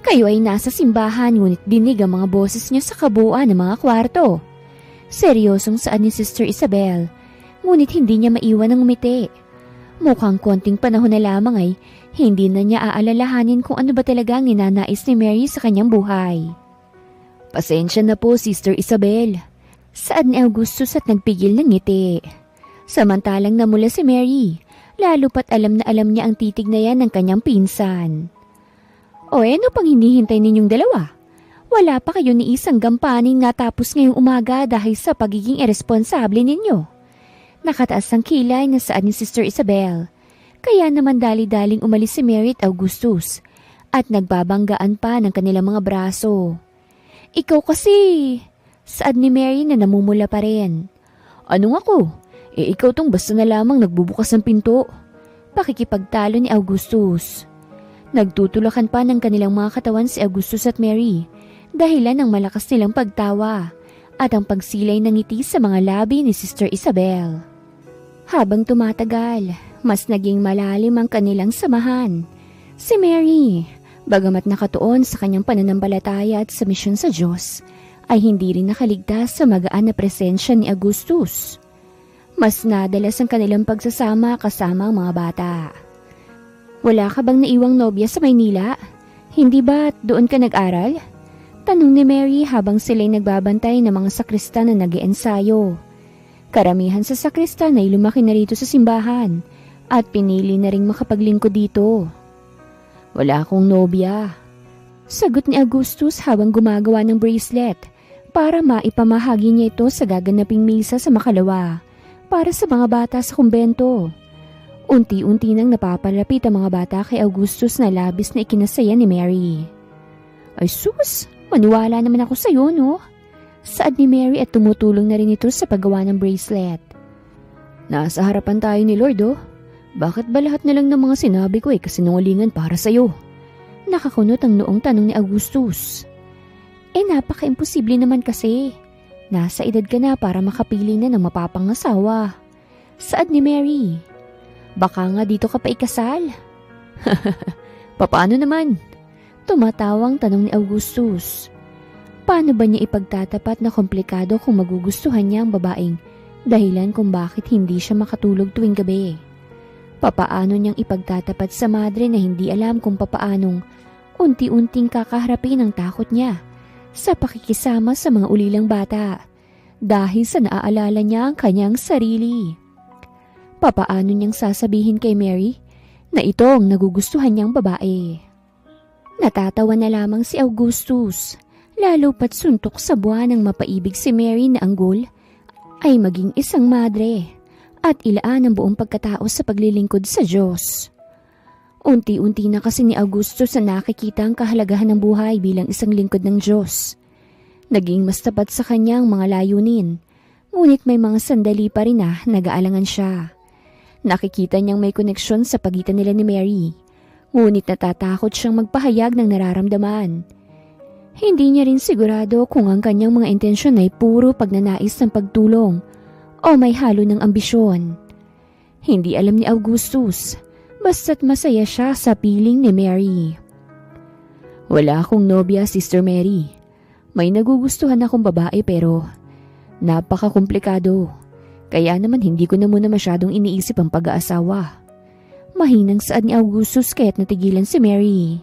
"Kayo ay nasa simbahan ngunit dinig ang mga boses niyo sa kabuuan ng mga kwarto." Seryosong saad ni Sister Isabel, ngunit hindi niya maiwan ng umiti. Mukhang konting panahon na lamang ay hindi na niya aalalahanin kung ano ba talaga ang ninanais ni Mary sa kanyang buhay. "Pasensya na po, Sister Isabel," saad ni Augustus at nagpigil ng ngiti. Samantalang namula si Mary, lalo pat alam na alam niya ang titig na yan ng kanyang pinsan. "O ano pang hinihintay ninyong dalawa? Wala pa kayo ni isang gampaning natapos ngayong umaga dahil sa pagiging irresponsable ninyo." Nakataas ang kilay na saad ni Sister Isabel. Kaya naman dali-daling umalis si Mary at Augustus at nagbabanggaan pa ng kanilang mga braso. "Ikaw kasi," saad ni Mary na namumula pa rin. "Anong ako? Ikaw tong basta na lamang nagbubukas ng pinto." Pakikipagtalo ni Augustus. Nagtutulakan pa ng kanilang mga katawan si Augustus at Mary dahilan ng malakas nilang pagtawa at ang pagsilay ng ngiti sa mga labi ni Sister Isabel. Habang tumatagal, mas naging malalim ang kanilang samahan. Si Mary, bagamat nakatuon sa kanyang pananampalataya at sa misyon sa Diyos, ay hindi rin nakaligtas sa magaan na presensya ni Augustus. Mas nadalas ang kanilang pagsasama kasama ang mga bata. "Wala ka bang naiwang nobya sa Maynila? Hindi ba doon ka nag-aral?" Tanong ni Mary habang sila'y nagbabantay ng mga sakristan na nag-iensayo. Karamihan sa sakristan ay lumaki na rito sa simbahan at pinili na ring makapaglingkod dito. "Wala akong nobya," sagot ni Augustus habang gumagawa ng bracelet para maipamahagi niya ito sa gaganaping misa sa Makalawa para sa mga bata sa kumbento. Unti-unti nang napapalapit ang mga bata kay Augustus na labis na ikinasaya ni Mary. "Ay sus! Maniwala naman ako sa iyo, no?" Saad ni Mary at tumutulong na rin ito sa paggawa ng bracelet. "Nasa harapan tayo ni Lord, oh. Bakit ba lahat na lang ng mga sinabi ko ay kasinungalingan para sa iyo?" Nakakunot ang noong tanong ni Augustus. "Napaka-imposible naman kasi. Nasa edad ka na para makapili na ng mapapangasawa. Saad ni Mary. Baka nga dito ka pa ikasal. Papaano naman? Tumatawang tanong ni Augustus. Paano ba niya ipagtatapat na komplikado kung magugustuhan niya ang babaeng dahilan kung bakit hindi siya makatulog tuwing gabi? Papaano niyang ipagtatapat sa madre na hindi alam kung papaanong unti-unting kakaharapin ang takot niya sa pakikisama sa mga ulilang bata dahil sa naaalala niya ang kanyang sarili? Papaano niyang sasabihin kay Mary na ito ang nagugustuhan niyang babae? Natatawa na lamang si Augustus, lalo pat suntok sa buwan ng mapaibig si Mary na ang goal ay maging isang madre at ilaan ang buong pagkatao sa paglilingkod sa Diyos. Unti-unti na kasi ni Augustus na nakikita ang kahalagahan ng buhay bilang isang lingkod ng Diyos. Naging mas tapat sa kanyang mga layunin, ngunit may mga sandali pa rin na nag-aalangan siya. Nakikita niyang may koneksyon sa pagitan nila ni Mary, ngunit natatakot siyang magpahayag ng nararamdaman. Hindi niya rin sigurado kung ang kanyang mga intensyon ay puro pagnanais ng pagtulong o may halo ng ambisyon. Hindi alam ni Augustus, basta't masaya siya sa piling ni Mary. Wala akong nobya, Sister Mary. May nagugustuhan akong babae pero napaka-komplikado. Kaya naman hindi ko na muna masyadong iniisip ang pag-aasawa. Mahinang saad ni Augustus kaya't natigilan si Mary.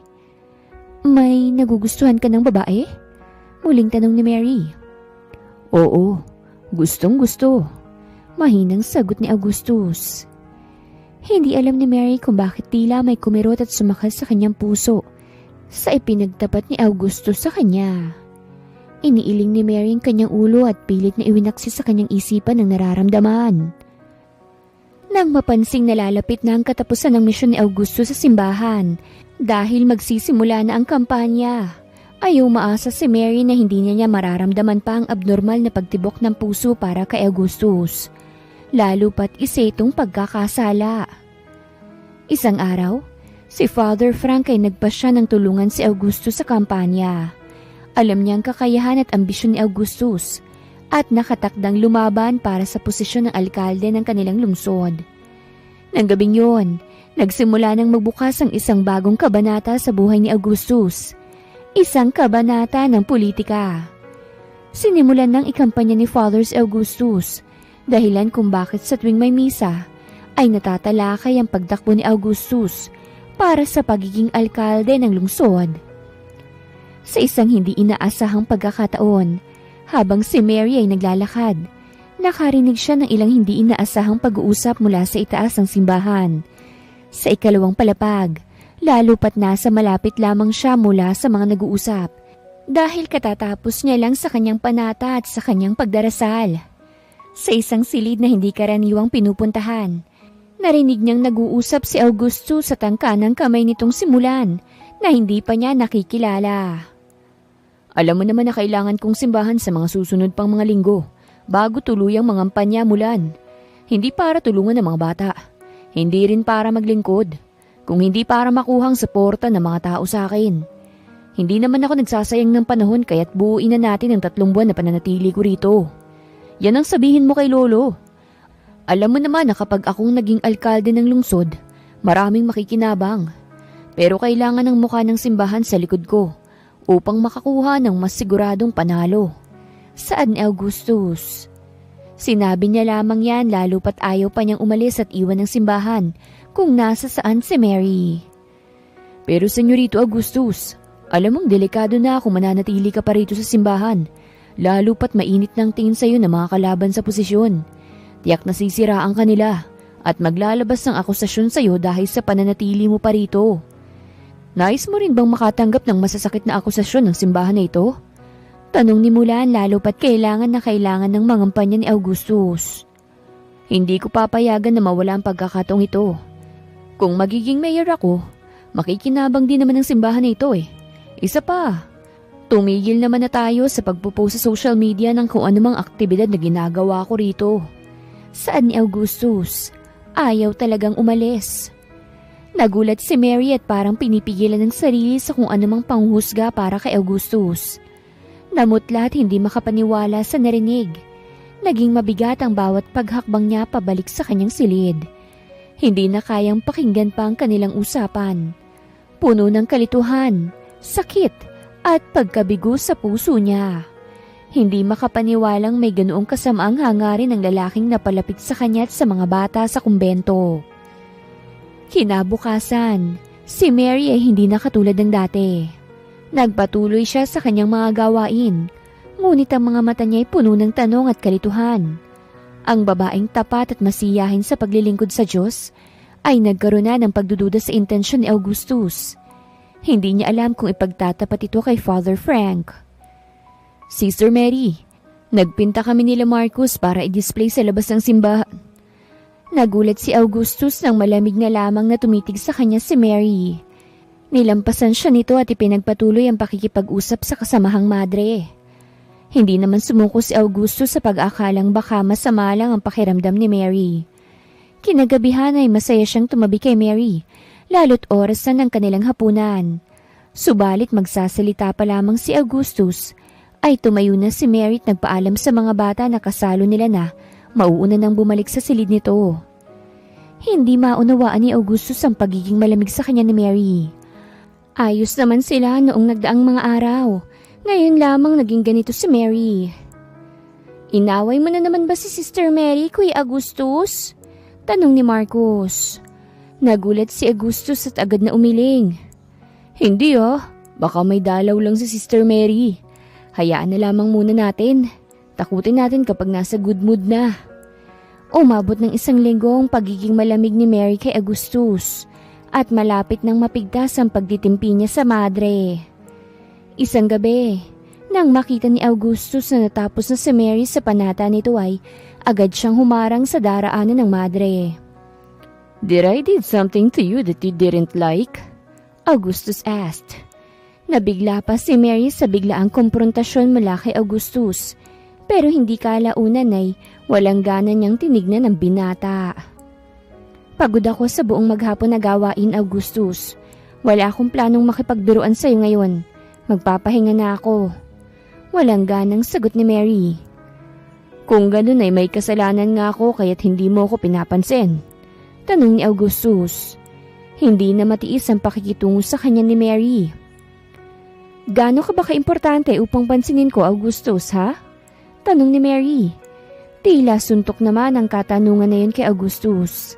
May nagugustuhan ka ng babae? Muling tanong ni Mary. Oo, gustong gusto. Mahinang sagot ni Augustus. Hindi alam ni Mary kung bakit tila may kumirot at sumakal sa kanyang puso sa ipinagtapat ni Augustus sa kanya. Iniiling ni Mary ang kanyang ulo at pilit na iwinaksi sa kanyang isipan ang nararamdaman. Nang mapansing nalalapit na ang katapusan ng misyon ni Augustus sa simbahan dahil magsisimula na ang kampanya, ay umaasa si Mary na hindi niya mararamdaman pa ang abnormal na pagtibok ng puso para kay Augustus. Lalo pat isa itong pagkakasala. Isang araw, si Father Frank ay nagpasya ng tulungan si Augustus sa kampanya. Alam niya ang kakayahan at ambisyon ni Augustus at nakatakdang lumaban para sa posisyon ng alkalde ng kanilang lungsod. Nang gabing yun, nagsimula nang magbukas ang isang bagong kabanata sa buhay ni Augustus. Isang kabanata ng politika. Sinimulan ng ikampanya ni Father Augustus dahilan kung bakit sa tuwing may misa ay natatalakay ang pagtakbo ni Augustus para sa pagiging alkalde ng lungsod. Sa isang hindi inaasahang pagkakataon, habang si Mary ay naglalakad, nakarinig siya ng ilang hindi inaasahang pag-uusap mula sa itaas ng simbahan. Sa ikalawang palapag, lalo pat nasa malapit lamang siya mula sa mga nag-uusap dahil katatapos niya lang sa kanyang panata at sa kanyang pagdarasal. Sa isang silid na hindi karaniwang pinupuntahan, narinig niyang nag-uusap si Augusto sa tangka ng kamay nitong simulan na hindi pa niya nakikilala. Alam mo naman na kailangan kong simbahan sa mga susunod pang mga linggo bago tuluyang mangampanya mulan. Hindi para tulungan ng mga bata, hindi rin para maglingkod, kung hindi para makuhang suporta ng mga tao sa akin. Hindi naman ako nagsasayang ng panahon kaya't buuin na natin ang 3 buwan na pananatili ko rito. Yan ang sabihin mo kay Lolo. Alam mo naman na kapag akong naging alkalde ng lungsod, maraming makikinabang. Pero kailangan ng mukha ng simbahan sa likod ko upang makakuha ng mas siguradong panalo. Saad ni Augustus. Sinabi niya lamang yan lalo pat ayaw pa niyang umalis at iwan ng simbahan kung nasa saan si Mary. Pero Senyorito Augustus, alam mong delikado na kung mananatili ka pa rito sa simbahan. Lalo pat mainit ng tingin sa'yo ng mga kalaban sa posisyon. Tiyak nasisiraan ka nila at maglalabas ng akusasyon sa'yo dahil sa pananatili mo pa rito. Nais mo rin bang makatanggap ng masasakit na akusasyon ng simbahan na ito? Tanong ni Mulan lalo pat kailangan ng mangampanya ni Augustus. Hindi ko papayagan na mawala ang pagkakataong ito. Kung magiging mayor ako, makikinabang din naman ng simbahan na ito eh. Isa pa, tumigil naman na tayo sa pagpo-post sa social media ng kung anumang aktibidad na ginagawa ko rito. Saad ni Augustus, ayaw talagang umalis. Nagulat si Mary at parang pinipigilan ng sarili sa kung anumang panghusga para kay Augustus. Namutla at hindi makapaniwala sa narinig. Naging mabigat ang bawat paghakbang niya pabalik sa kanyang silid. Hindi na kayang pakinggan pa ang kanilang usapan. Puno ng kalituhan, sakit, at pagkabigo sa puso niya. Hindi makapaniwalang may ganoong kasamaang hangarin ng lalaking napalapit sa kanya at sa mga bata sa kumbento. Kinabukasan, si Mary ay hindi na katulad ng dati. Nagpatuloy siya sa kanyang mga gawain, ngunit ang mga mata niya ay puno ng tanong at kalituhan. Ang babaeng tapat at masiyahin sa paglilingkod sa Diyos ay nagkaroon na ng pagdududa sa intensyon ni Augustus. Hindi niya alam kung ipagtatapat ito kay Father Frank. Sister Mary, nagpinta kami nila Marcus para i-display sa labas ng simbahan. Nagulat si Augustus nang malamig na lamang na tumitig sa kanya si Mary. Nilampasan siya nito at ipinagpatuloy ang pakikipag-usap sa kasamahang madre. Hindi naman sumuko si Augustus sa pag-akalang baka masama lang ang pakiramdam ni Mary. Kinagabihan ay masaya siyang tumabi kay Mary, lalo't oras na ng kanilang hapunan. Subalit magsasalita pa lamang si Augustus, ay tumayo na si Mary at nagpaalam sa mga bata na kasalo nila na mauuna nang bumalik sa silid nito. Hindi maunawaan ni Augustus ang pagiging malamig sa kanya ni Mary. Ayos naman sila noong nagdaang mga araw. Ngayon lamang naging ganito si Mary. Inaway mo na naman ba si Sister Mary, Kuya Augustus? Tanong ni Marcus. Nagulat si Augustus at agad na umiling. Hindi baka may dalaw lang si Sister Mary. Hayaan na lamang muna natin. Takutin natin kapag nasa good mood na. Umabot ng 1 linggo ang pagiging malamig ni Mary kay Augustus at malapit nang mapigtas ang pagtitimpi niya sa madre. Isang gabi, nang makita ni Augustus na natapos na si Mary sa panata nito ay agad siyang humarang sa daraanan ng madre. Did I did something to you that you didn't like? Augustus asked. Nabigla pa si Mary sa biglaang komprontasyon mula kay Augustus, pero hindi kalaunan ay walang gana niyang tinignan ng binata. Pagod ako sa buong maghapon na gawain, Augustus. Wala akong planong makipagbiruan sa iyo ngayon. Magpapahinga na ako. Walang ganang sagot ni Mary. Kung ganun ay may kasalanan nga ako kaya't hindi mo ako pinapansin. Tanong ni Augustus. Hindi na matiis ang pakikitungo sa kanya ni Mary. Gaano ka ba kaimportante upang pansinin ko, Augustus, ha? Tanong ni Mary. Tila suntok naman ang katanungan na yun kay Augustus.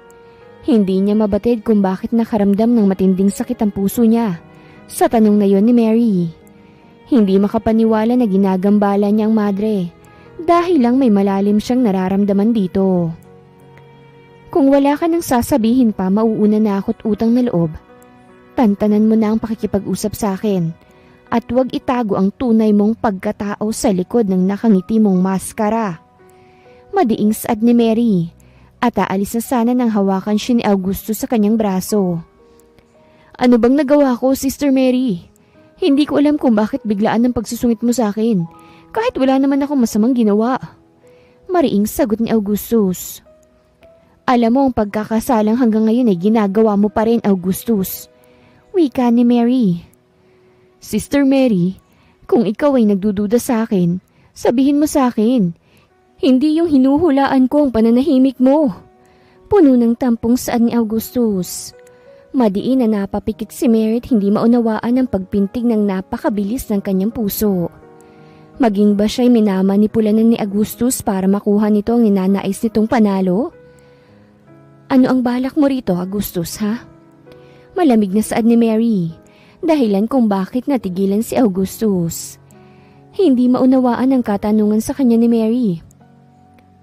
Hindi niya mabatid kung bakit nakaramdam ng matinding sakit ang puso niya sa tanong na yun ni Mary. Hindi makapaniwala na ginagambala niya ang madre dahil lang may malalim siyang nararamdaman dito. Kung wala ka nang sasabihin pa, mauuna na ako't utang na loob. Tantanan mo na ang pakikipag-usap sa akin at huwag itago ang tunay mong pagkatao sa likod ng nakangiti mong maskara. Madiing saad ni Mary at aalis na sana nang hawakan siya ni Augusto sa kanyang braso. Ano bang nagawa ko, Sister Mary? Hindi ko alam kung bakit biglaan ang pagsusungit mo sa akin, kahit wala naman akong masamang ginawa. Mariing sagot ni Augustus. Alam mo ang pagkakasalang hanggang ngayon ay ginagawa mo pa rin, Augustus. Wika ni Mary. Sister Mary, kung ikaw ay nagdududa sa akin, sabihin mo sa akin. Hindi yung hinuhulaan ko ang pananahimik mo. Puno ng tampong saad ni Augustus. Madiin na napapikit si Mary at hindi maunawaan ang pagpintig ng napakabilis ng kanyang puso. Maging ba siya'y minamanipulanan ni Augustus para makuha nito ang ninanais nitong panalo? Ano ang balak mo rito, Augustus, ha? Malamig na saad ni Mary, dahilan kung bakit natigilan si Augustus. Hindi maunawaan ang katanungan sa kanya ni Mary.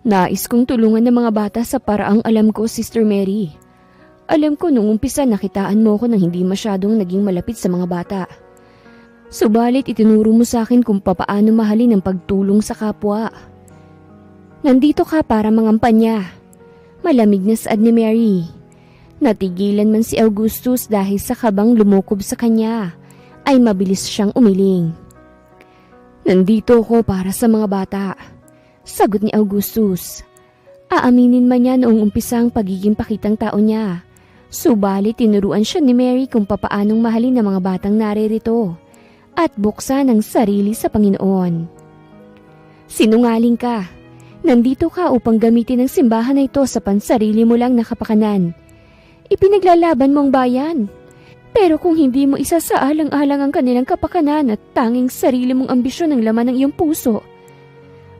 Nais kong tulungan ng mga bata sa paraang alam ko, Sister Mary. Alam ko nung umpisa nakitaan mo ko nang hindi masyadong naging malapit sa mga bata. Subalit itinuro mo sa akin kung papaano mahalin ang pagtulong sa kapwa. Nandito ka para mangampanya. Malamig na saad ni Mary. Natigilan man si Augustus dahil sa kabang lumukob sa kanya, ay mabilis siyang umiling. Nandito ko para sa mga bata, sagot ni Augustus. Aaminin man niya noong umpisa ang pagiging pakitang tao niya. Subalit tinuruan siya ni Mary kung papaanong mahalin ang mga batang naririto at buksan ang sarili sa Panginoon. Sinungaling ka. Nandito ka upang gamitin ang simbahan na ito sa pansarili mo lang na kapakanan. Ipinaglalaban mo ang bayan. Pero kung hindi mo isasaalang-alang ang kanilang kapakanan at tanging sarili mong ambisyon ang laman ng iyong puso,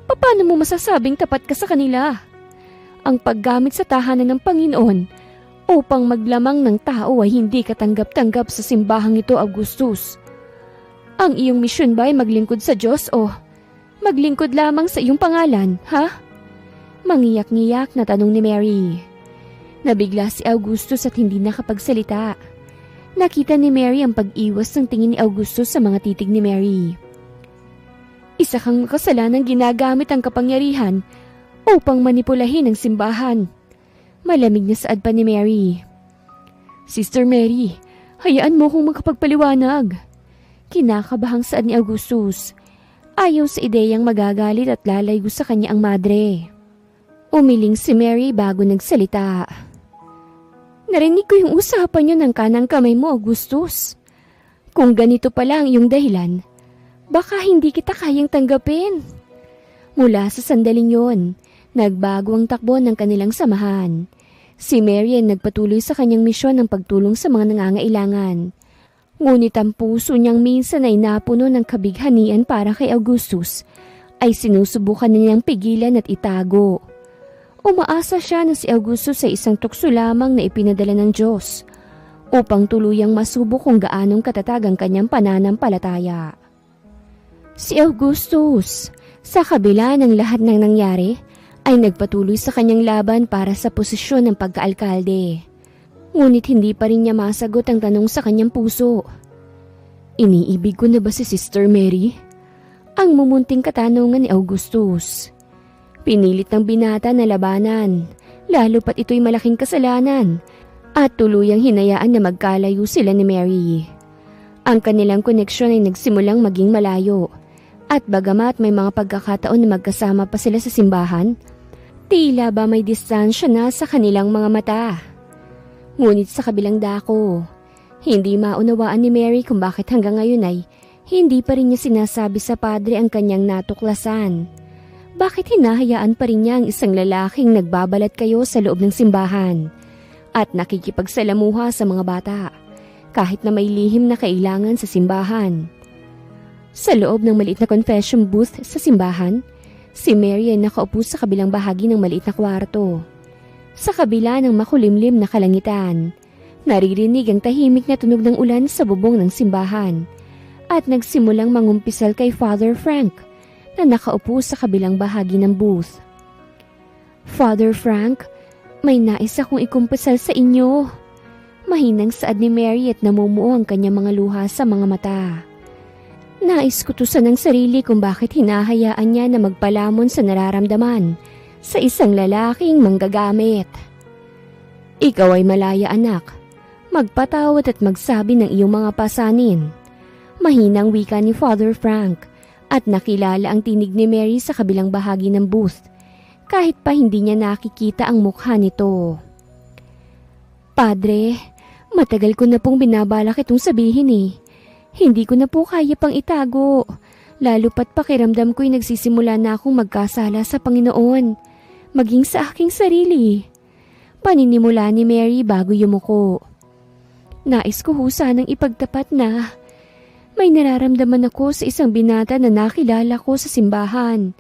paano mo masasabing tapat ka sa kanila? Ang paggamit sa tahanan ng Panginoon upang maglamang ng tao ay hindi katanggap-tanggap sa simbahang ito, Augustus. Ang iyong misyon ba ay maglingkod sa Diyos o maglingkod lamang sa iyong pangalan, ha? Mangiyak-ngiyak na tanong ni Mary. Nabigla si Augustus at hindi nakapagsalita. Nakita ni Mary ang pag-iwas ng tingin ni Augustus sa mga titig ni Mary. Isa kang makasalanang ginagamit ang kapangyarihan upang manipulahin ang simbahan. Malamig na saad pa ni Mary. Sister Mary, hayaan mo kong makapagpaliwanag. Kinakabahang saad ni Augustus. Ayaw sa ideyang magagalit at lalaygo sa kanya ang madre. Umiling si Mary bago nagsalita. Narinig ko yung usapan niyo ng kanang kamay mo, Augustus. Kung ganito pala ang iyong dahilan, baka hindi kita kayang tanggapin. Mula sa sandaling yon, nagbago ang takbo ng kanilang samahan. Si Mary ay nagpatuloy sa kanyang misyon ng pagtulong sa mga nangangailangan. Ngunit ang puso niyang minsan ay napuno ng kabighanian para kay Augustus, ay sinusubukan niyang pigilan at itago. Umaasa siya na si Augustus ay isang tukso lamang na ipinadala ng Diyos upang tuluyang masubok kung gaanong katatag ang kanyang pananampalataya. Si Augustus, sa kabila ng lahat ng nangyari, ay nagpatuloy sa kanyang laban para sa posisyon ng pagkaalkalde. Ngunit hindi pa rin niya masagot ang tanong sa kanyang puso. Iniibig ko na ba si Sister Mary? Ang mumunting katanungan ni Augustus. Pinilit ng binata na labanan, lalo pat ito'y malaking kasalanan, at tuluyang hinayaan na magkalayo sila ni Mary. Ang kanilang koneksyon ay nagsimulang maging malayo, at bagamat may mga pagkakataon na magkasama pa sila sa simbahan, tila ba may distansya na sa kanilang mga mata. Ngunit sa kabilang dako, hindi maunawaan ni Mary kung bakit hanggang ngayon ay hindi pa rin niya sinasabi sa padre ang kanyang natuklasan. Bakit hinahayaan pa rin niya ang isang lalaking nagbabalat kayo sa loob ng simbahan at nakikipagsalamuha sa mga bata kahit na may lihim na kailangan sa simbahan? Sa loob ng maliit na confession booth sa simbahan, si Mary ay nakaupo sa kabilang bahagi ng maliit na kwarto. Sa kabila ng makulimlim na kalangitan, naririnig ang tahimik na tunog ng ulan sa bubong ng simbahan at nagsimulang mangumpisal kay Father Frank na nakaupo sa kabilang bahagi ng booth. Father Frank, may nais akong ikumpasal sa inyo. Mahinang saad ni Mary at namumuo ang kanyang mga luha sa mga mata. Nais kutusan ng sarili kung bakit hinahayaan niya na magpalamon sa nararamdaman sa isang lalaking manggagamit. Ikaw ay malaya, anak. Magpatawad at magsabi ng iyong mga pasanin. Mahinang wika ni Father Frank at nakilala ang tinig ni Mary sa kabilang bahagi ng booth kahit pa hindi niya nakikita ang mukha nito. Padre, matagal ko na pong binabalak itong sabihin eh. Hindi ko na po kaya pang itago. Lalo pat pakiramdam ko'y nagsisimula na akong magkasala sa Panginoon, maging sa aking sarili. Paninimula ni Mary bago yumuko. Nais ko ho sanang ipagtapat na may nararamdaman ako sa isang binata na nakilala ko sa simbahan.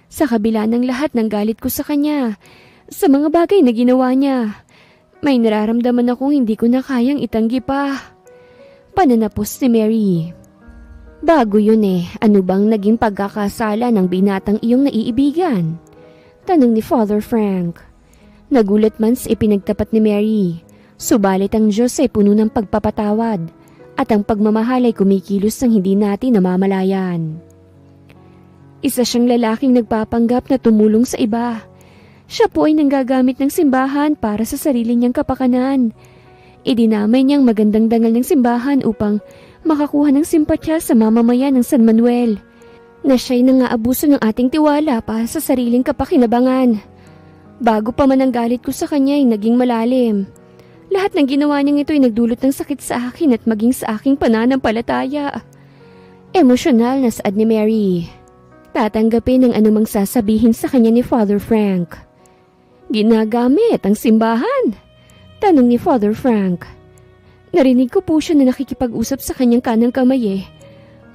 Sa kabila ng lahat ng galit ko sa kanya, sa mga bagay na ginawa niya, may nararamdaman akong hindi ko na kayang itanggi pa. Pananapos ni Mary. Bago yun ano bang naging pagkakasala ng binatang iyong naiibigan? Tanong ni Father Frank. Nagulat man sa ipinagtapat ni Mary, subalit ang Diyos ay puno ng pagpapatawad at ang pagmamahal ay kumikilos ng hindi natin namamalayan. Isa siyang lalaking nagpapanggap na tumulong sa iba. Siya po ay nanggagamit ng simbahan para sa sarili niyang kapakanan. Idinamay niyang magandang dangal ng simbahan upang makakuha ng simpatya sa mamamayan ng San Manuel, na siya'y nangaabuso ng ating tiwala para sa sariling kapakinabangan. Bago pa man ang galit ko sa kanya ay naging malalim. Lahat ng ginawa niyang ito ay nagdulot ng sakit sa akin at maging sa aking pananampalataya. Emosyonal na saad ni Mary. Tatanggapin ang anumang sasabihin sa kanya ni Father Frank. Ginagamit ang simbahan? Tanong ni Father Frank. Narinig ko po siya na nakikipag-usap sa kanyang kanang kamay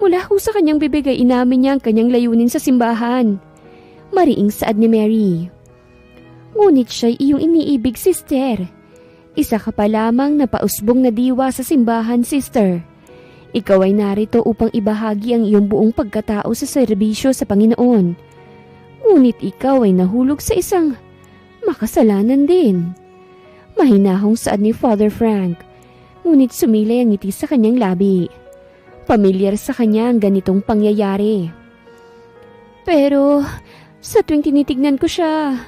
Mula ho sa kanyang bibig ay inamin niya ang kanyang layunin sa simbahan. Mariing saad ni Mary. Ngunit siya'y iyong iniibig, sister. Isa ka pa lamang na pausbong na diwa sa simbahan, sister. Ikaw ay narito upang ibahagi ang iyong buong pagkatao sa serbisyo sa Panginoon. Ngunit ikaw ay nahulog sa isang makasalanan din. Mahinahong saad ni Father Frank, ngunit sumilay ang ngiti sa kanyang labi. Pamilyar sa kanya ang ganitong pangyayari. Pero sa tuwing tinitignan ko siya,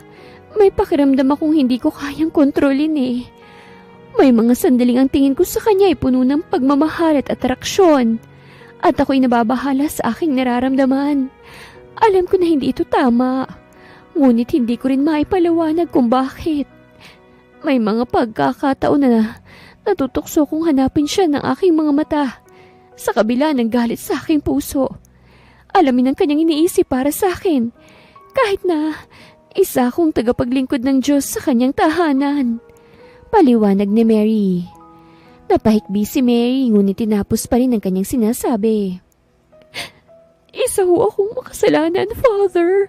may pakiramdam akong hindi ko kayang kontrolin May mga sandaling ang tingin ko sa kanya ay puno ng pagmamahal at atraksyon. At ako'y nababahala sa aking nararamdaman. Alam ko na hindi ito tama. Ngunit hindi ko rin maipaliwanag kung bakit. May mga pagkakataon na natutokso kong hanapin siya ng aking mga mata. Sa kabila ng galit sa aking puso. Alamin ang kanyang iniisip para sa akin. Kahit na isa akong tagapaglingkod ng Diyos sa kanyang tahanan. Paliwanag ni Mary. Napahikbi si Mary ngunit tinapos pa rin ang kanyang sinasabi. Isa ho akong makasalanan, Father.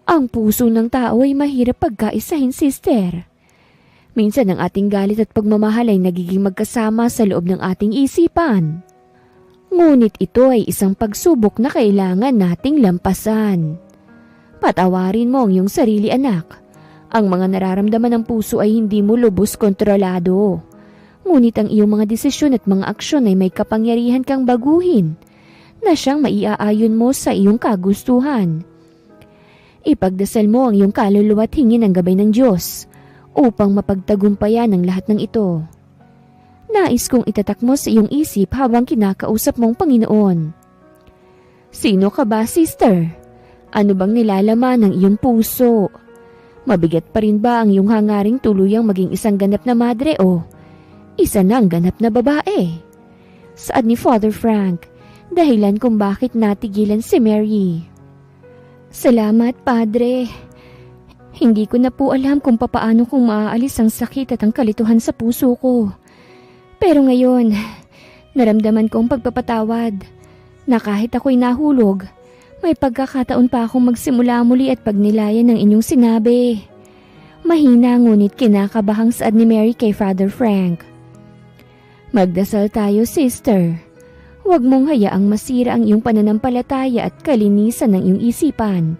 Ang puso ng tao ay mahirap pagkaisahin, sister. Minsan ang ating galit at pagmamahal ay nagiging magkasama sa loob ng ating isipan. Ngunit ito ay isang pagsubok na kailangan nating lampasan. Patawarin mo ang iyong sarili, anak. Ang mga nararamdaman ng puso ay hindi mo lubos kontrolado. Ngunit ang iyong mga desisyon at mga aksyon ay may kapangyarihan kang baguhin na siyang maiaayon mo sa iyong kagustuhan. Ipagdasal mo ang iyong kaluluwa at hingin ang gabay ng Diyos upang mapagtagumpayan ang lahat ng ito. Nais kong itatak mo sa iyong isip habang kinakausap mong Panginoon. Sino ka ba, sister? Ano bang nilalaman ng iyong puso? Mabigat pa rin ba ang iyong hangaring tuluyang maging isang ganap na madre o isa na ang ganap na babae? Saad ni Father Frank, dahilan kung bakit natigilan si Mary. Salamat, Padre. Hindi ko na po alam kung papaano kong maaalis ang sakit at ang kalituhan sa puso ko. Pero ngayon, naramdaman ko ang pagpapatawad na kahit ako'y nahulog, may pagkakataon pa akong magsimula muli at pagnilayan ng inyong sinabi. Mahina ngunit kinakabahang saad ni Mary kay Father Frank. Magdasal tayo, sister. Huwag mong hayaang masira ang iyong pananampalataya at kalinisan ng iyong isipan.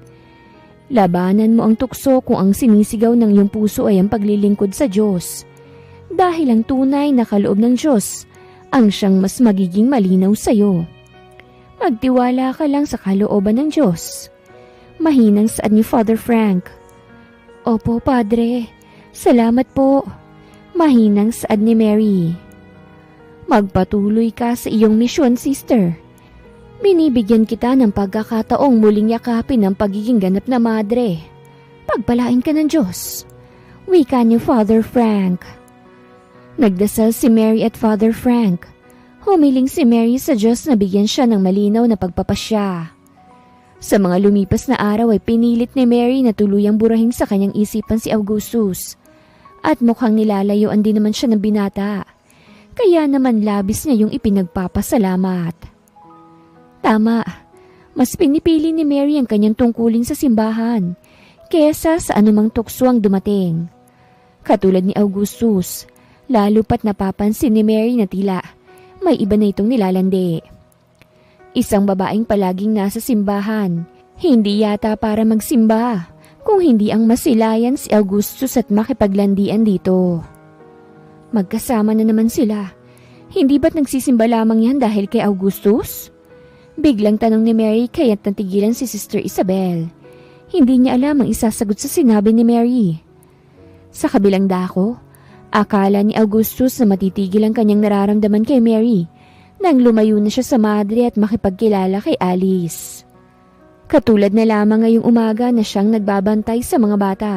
Labanan mo ang tukso kung ang sinisigaw ng iyong puso ay ang paglilingkod sa Diyos. Dahil ang tunay na kaloob ng Diyos ang siyang mas magiging malinaw sa iyo. Magtiwala ka lang sa kalooban ng Diyos. Mahinang saad ni Father Frank. Opo, Padre. Salamat po. Mahinang saad ni Mary. Magpatuloy ka sa iyong misyon, sister. Binibigyan kita ng pagkakataong muling yakapin ang pagiging ganap na madre. Pagpalain ka ng Diyos. Wika ni Father Frank. Nagdasal si Mary at Father Frank. Humiling si Mary sa Diyos na bigyan siya ng malinaw na pagpapasya. Sa mga lumipas na araw ay pinilit ni Mary na tuluyang burahin sa kanyang isipan si Augustus. At mukhang nilalayuan din naman siya ng binata. Kaya naman labis niya yung ipinagpapasalamat. Tama, mas pinipili ni Mary ang kanyang tungkulin sa simbahan kesa sa anumang tukso ang dumating. Katulad ni Augustus, lalo pat napapansin ni Mary na tila may iba na itong nilalandi. Isang babaeng palaging nasa simbahan, hindi yata para magsimba, kung hindi ang masilayan si Augustus at makipaglandian dito. Magkasama na naman sila. Hindi ba't nagsisimba lamang yan dahil kay Augustus? Biglang tanong ni Mary kaya't natigilan si Sister Isabel. Hindi niya alam ang isasagot sa sinabi ni Mary. Sa kabilang dako, akala ni Augustus na matitigil ang kanyang nararamdaman kay Mary nang lumayo na siya sa madre at makipagkilala kay Alice. Katulad na lamang ngayong umaga na siyang nagbabantay sa mga bata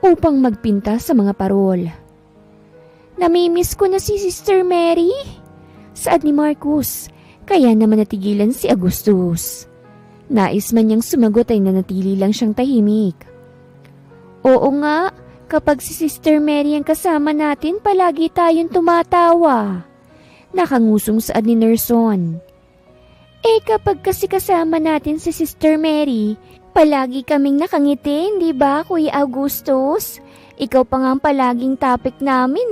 upang magpinta sa mga parol. Namimiss ko na si Sister Mary. Saad ni Marcus, kaya naman natigilan si Augustus. Nais man niyang sumagot ay nanatili lang siyang tahimik. Oo nga, kapag si Sister Mary ang kasama natin, palagi tayong tumatawa. Nakangusong saad ni Nerson. Kapag kasi kasama natin si Sister Mary, palagi kaming nakangiti, hindi ba, Kuya Augustus? Ikaw pa nga ang palaging topic namin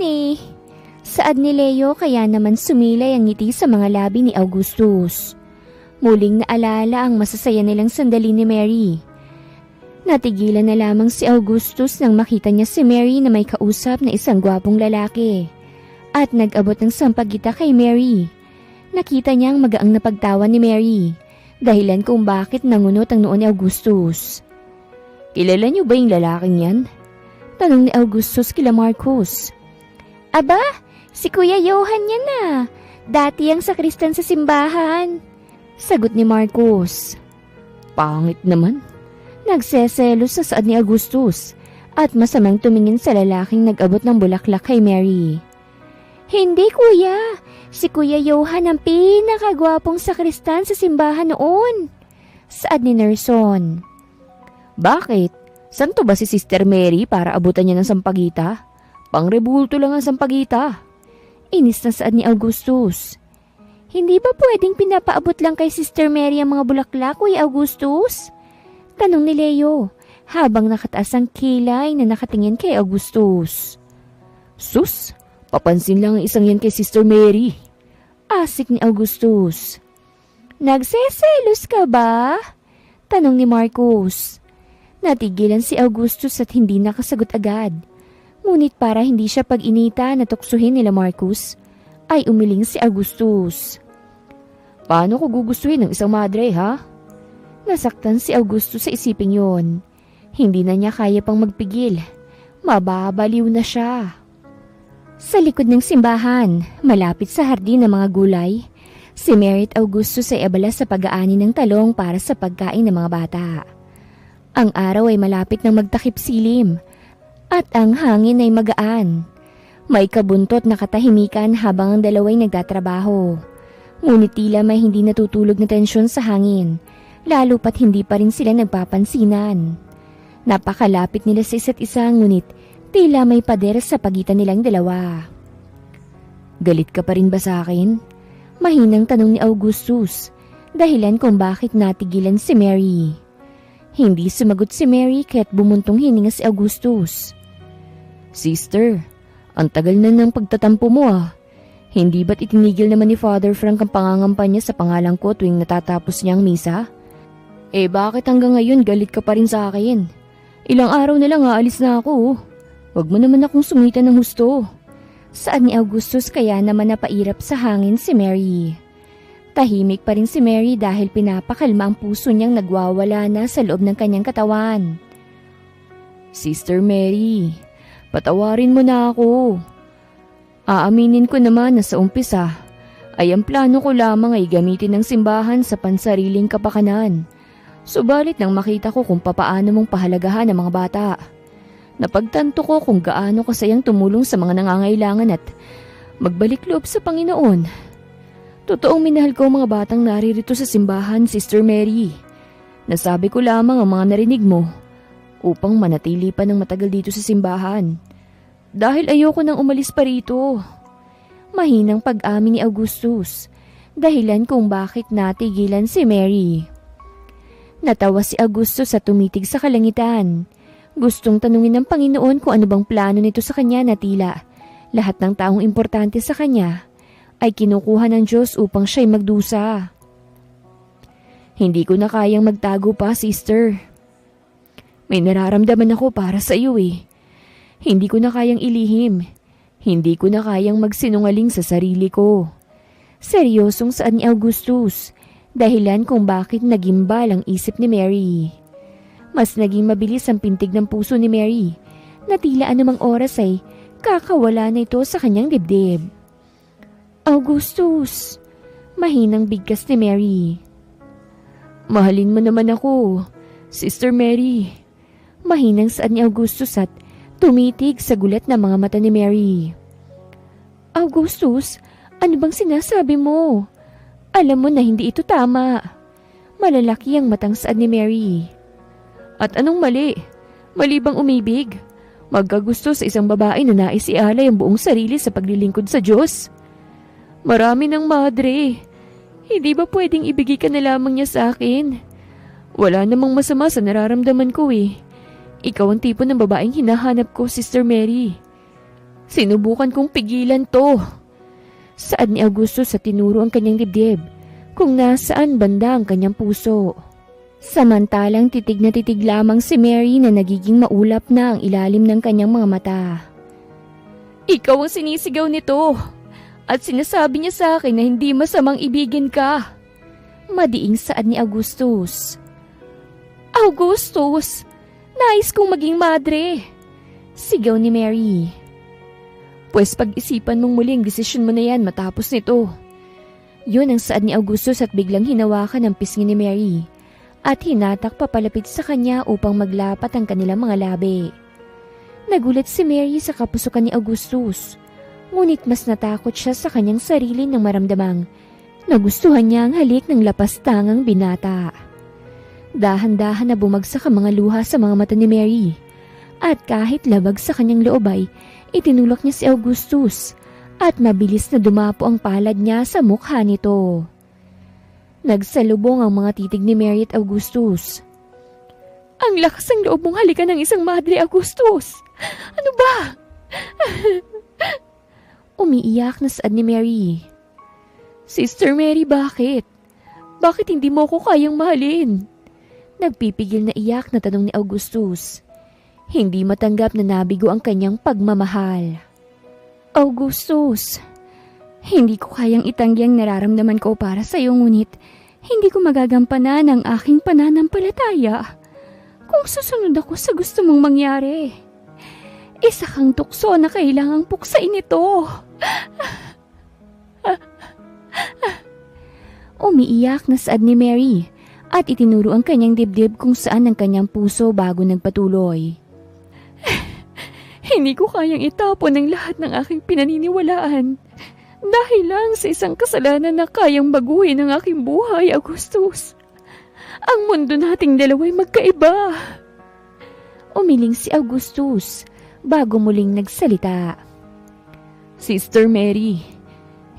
Saad ni Leo, kaya naman sumilay ang ngiti sa mga labi ni Augustus. Muling naalala ang masasaya nilang sandali ni Mary. Natigilan na lamang si Augustus nang makita niya si Mary na may kausap na isang gwapong lalaki. At nag-abot ng sampagita kay Mary. Nakita niyang magaang na pagtawa ni Mary, dahilan kung bakit nangunot ang noo ni Augustus. Kilala niyo ba yung lalaking yan? Tanong ni Augustus kila Marcus. Aba, si Kuya Johan yan na. Dati ang sakristan sa simbahan. Sagot ni Marcus. Pangit naman. Nagseselos sa saad ni Augustus at masamang tumingin sa lalaking nag-abot ng bulaklak kay Mary. Hindi kuya, si Kuya Johan ang pinakagwapong sakristan sa simbahan noon. Saad ni Nerson. Bakit? Santo ba si Sister Mary para abutan niya ng sampagita? Pangrebulto lang ang sampagita. Inis na saad ni Augustus. Hindi ba pwedeng pinapaabot lang kay Sister Mary ang mga bulaklak, Kuya Augustus? Tanong ni Leo, habang nakataas ang kilay na nakatingin kay Augustus. Sus, papansin lang ang isang yan kay Sister Mary. Asik ni Augustus. Nagseselos ka ba? Tanong ni Marcus. Natigilan si Augustus at hindi nakasagot agad. Ngunit para hindi siya pag-inita na tuksuhin nila Marcus, ay umiling si Augustus. Paano ko gugustuhin ng isang madre, ha? Nasaktan si Augustus sa isiping yon. Hindi na niya kaya pang magpigil. Mababaliw na siya. Sa likod ng simbahan, malapit sa hardin ng mga gulay, si Mary at Augustus ay abala sa pag-aani ng talong para sa pagkain ng mga bata. Ang araw ay malapit ng magtakip silim at ang hangin ay magaan. May kabuntot na katahimikan habang ang dalaway nagtatrabaho. Ngunit tila may hindi natutulog na tensyon sa hangin, lalo pat hindi pa rin sila nagpapansinan. Napakalapit nila sa isa't isa ngunit tila may pader sa pagitan nilang dalawa. Galit ka pa rin ba sa akin? Mahinang tanong ni Augustus, dahilan kung bakit natigilan si Mary. Hindi sumagot si Mary kaya't bumuntong hininga si Augustus. Sister, ang tagal na ng pagtatampo mo Hindi ba't itinigil naman ni Father Frank ang pangangampanya sa pangalan ko tuwing natatapos niya ang misa? Bakit hanggang ngayon galit ka pa rin sa akin? Ilang araw na lang aalis na ako. Huwag mo naman akong sungitan ng husto. Saad ni Augustus kaya naman napairap sa hangin si Mary. Tahimik pa rin si Mary dahil pinapakalma ang puso niyang nagwawala na sa loob ng kanyang katawan. Sister Mary, patawarin mo na ako. Aaminin ko naman na sa umpisa ay ang plano ko lamang ay gamitin ng simbahan sa pansariling kapakanan. Subalit nang makita ko kung papaano mong pahalagahan ang mga bata, napagtanto ko kung gaano kasayang tumulong sa mga nangangailangan at magbalik loob sa Panginoon. Totoong minahal ko ang mga batang naririto sa simbahan, Sister Mary. Nasabi ko lamang ang mga narinig mo upang manatili pa ng matagal dito sa simbahan. Dahil ayoko nang umalis pa rito. Mahinang pag-amin ni Augustus, dahilan kung bakit natigilan si Mary. Natawa si Augustus at tumitig sa kalangitan. Gustong tanungin ng Panginoon kung ano bang plano nito sa kanya na tila lahat ng taong importante sa kanya ay kinukuha ng Diyos upang siya'y magdusa. Hindi ko na kayang magtago pa, sister. May nararamdaman ako para sa iyo Hindi ko na kayang ilihim. Hindi ko na kayang magsinungaling sa sarili ko. Seryosong saad ni Augustus, dahilan kung bakit nagimbal ang isip ni Mary. Mas naging mabilis ang pintig ng puso ni Mary, na tila anumang oras ay kakawala na ito sa kanyang dibdib. Augustus, mahinang bigkas ni Mary. Mahalin mo naman ako, Sister Mary. Mahinang saad ni Augustus at tumitig sa gulat ng mga mata ni Mary. Augustus, Ano bang sinasabi mo? Alam mo na hindi ito tama. Malalaki ang matang saad ni Mary. At anong mali? Mali bang umibig? Magkagusto sa isang babae na nais ialay ang buong sarili sa paglilingkod sa Diyos? Marami ng madre. Hindi ba pwedeng ibigay ka na lamang niya sa akin? Wala namang masama sa nararamdaman ko eh. Ikaw ang tipo ng babaeng hinahanap ko, Sister Mary. Sinubukan kong pigilan to. Saad ni Augusto sa tinuro ang kanyang dibdib kung nasaan banda ang kanyang puso. Samantalang titig na titig lamang si Mary na nagiging maulap na ang ilalim ng kanyang mga mata. Ikaw ang sinisigaw nito at sinasabi niya sa akin na hindi masamang ibigin ka. Madiing saad ni Augustus. Augustus, nais kong maging madre. Sigaw ni Mary. Pues pag-isipan mong muli ang desisyon mo na yan matapos nito. Yun ang saad ni Augustus at biglang hinawakan ang pisngi ni Mary at hinatak papalapit sa kanya upang maglapat ang kanilang mga labi. Nagulat si Mary sa kapusukan ni Augustus, ngunit mas natakot siya sa kanyang sarili nang maramdamang nagustuhan niya ang halik ng lapastangang binata. Dahan-dahan na bumagsak ang mga luha sa mga mata ni Mary at kahit labag sa kanyang loob ay itinulak niya si Augustus at mabilis na dumapo ang palad niya sa mukha nito. Nagsalubong ang mga titig ni Mary at Augustus. Ang lakas ng loob mong halikan ng isang madre, Augustus! Ano ba? Umiiyak na saad ni Mary. Sister Mary, bakit? Bakit hindi mo ko kayang mahalin? Nagpipigil na iyak na tanong ni Augustus. Hindi matanggap na nabigo ang kanyang pagmamahal. Augustus, hindi ko kayang itanggi ang nararamdaman ko para sa iyo, ngunit hindi ko magagampanan ang aking pananampalataya kung susunod ako sa gusto mong mangyari. Isa kang tukso na kailangang puksain ito. Umiiyak na saad ni Mary at itinuro ang kanyang dibdib kung saan ang kanyang puso bago nagpatuloy. Hindi ko kayang itapon ang lahat ng aking pinaniniwalaan dahil lang sa isang kasalanan na kayang baguhin ang aking buhay, Augustus. Ang mundo nating dalawa'y magkaiba. Umiling si Augustus bago muling nagsalita. Sister Mary,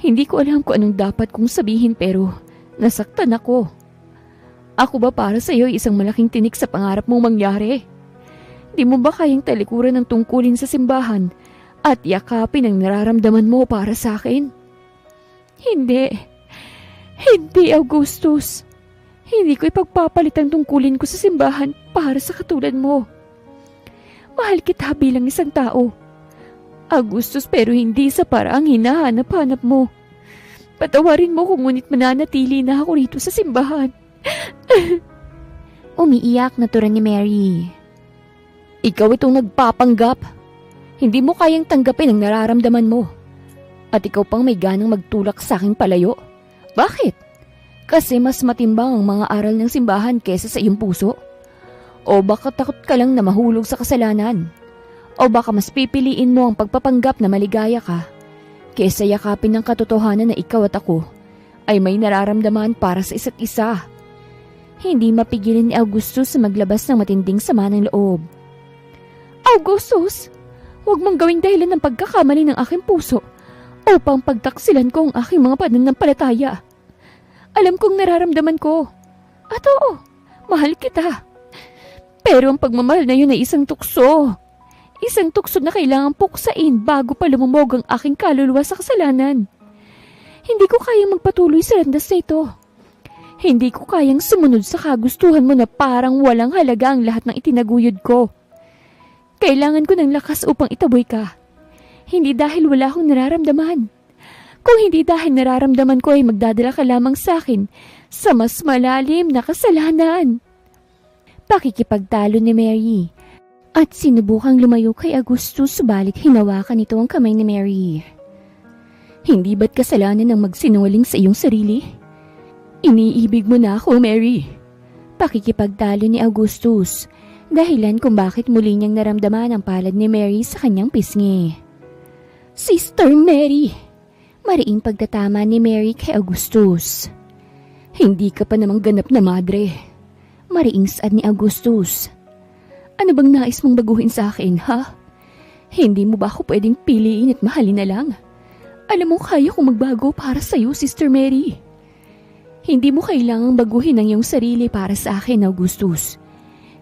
hindi ko alam kung anong dapat kong sabihin pero nasaktan ako. Ako ba para sa iyo isang malaking tinik sa pangarap mong mangyari? Di mo ba kayang talikuran ng tungkulin sa simbahan at yakapin ang nararamdaman mo para sa akin? Hindi. Hindi, Augustus. Hindi ko ipagpapalit ang tungkulin ko sa simbahan para sa katulad mo. Mahal kita bilang isang tao, Augustus, pero hindi sa paraang hinahanap-hanap mo. Patawarin mo kung ngunit mananatili na ako rito sa simbahan. Umiiyak na tura ni Mary. Ikaw itong nagpapanggap. Hindi mo kayang tanggapin ang nararamdaman mo. At ikaw pang may ganang magtulak sa aking palayo. Bakit? Kasi mas matimbang ang mga aral ng simbahan kesa sa iyong puso? O baka takot ka lang na mahulog sa kasalanan? O baka mas pipiliin mo ang pagpapanggap na maligaya ka kesa yakapin ng katotohanan na ikaw at ako ay may nararamdaman para sa isa't isa? Hindi mapigilin ni Augustus sa maglabas ng matinding sama ng loob. Augustus, huwag mong gawing dahilan ng pagkakamali ng aking puso upang pagtaksilan ko ang aking mga pananampalataya. Alam kong nararamdaman ko. At oo, mahal kita. Pero ang pagmamahal na yun ay isang tukso. Isang tukso na kailangang puksain bago pa lumumog ang aking kaluluwa sa kasalanan. Hindi ko kayang magpatuloy sa landas na ito. Hindi ko kayang sumunod sa kagustuhan mo na parang walang halaga ang lahat ng itinaguyod ko. Kailangan ko ng lakas upang itaboy ka. Hindi dahil wala akong nararamdaman. Kung hindi dahil nararamdaman ko ay magdadala ka lamang sa akin sa mas malalim na kasalanan. Pakikipagtalo ni Mary at sinubukang lumayo kay Augustus, subalit hinawakan nito ang kamay ni Mary. Hindi ba't kasalanan ng magsinungaling sa iyong sarili? Iniibig mo na ako, Mary. Pakikipagtalo ni Augustus, dahilan kung bakit muli niyang naramdaman ang palad ni Mary sa kanyang pisngi. Sister Mary, Mariing pagtatama ni Mary kay Augustus. Hindi ka pa namang ganap na madre. Mariing saad ni Augustus. Ano bang nais mong baguhin sa akin, ha? Hindi mo ba ako pwedeng piliin at mahalin na lang? Alam mo, kaya kong magbago para sa'yo, Sister Mary. Hindi mo kailangang baguhin ang iyong sarili para sa akin, Augustus.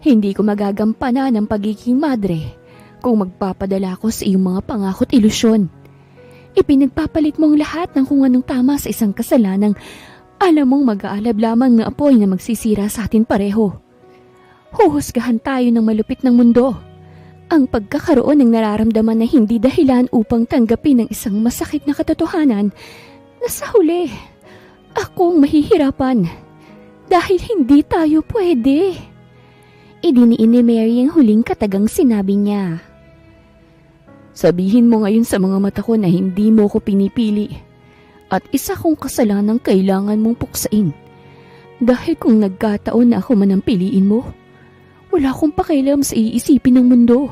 Hindi ko magagampanan ang pagiging madre kung magpapadala ko sa iyong mga pangako at ilusyon. Ipinagpapalit mo ang lahat ng kung anong tama sa isang kasalanang alam mong mag-aalab lamang na apoy na magsisira sa atin pareho. Huhusgahan tayo ng malupit ng mundo. Ang pagkakaroon ng nararamdaman na hindi dahilan upang tanggapin ang isang masakit na katotohanan na sa huli, akong mahihirapan dahil hindi tayo pwede. Idiniin ni Mary ang huling katagang sinabi niya. Sabihin mo ngayon sa mga mata ko na hindi mo ko pinipili at isa kong kasalanang kailangan mong puksain. Dahil kung nagkataon na ako man ang piliin mo, wala akong pakialam sa iisipin ng mundo.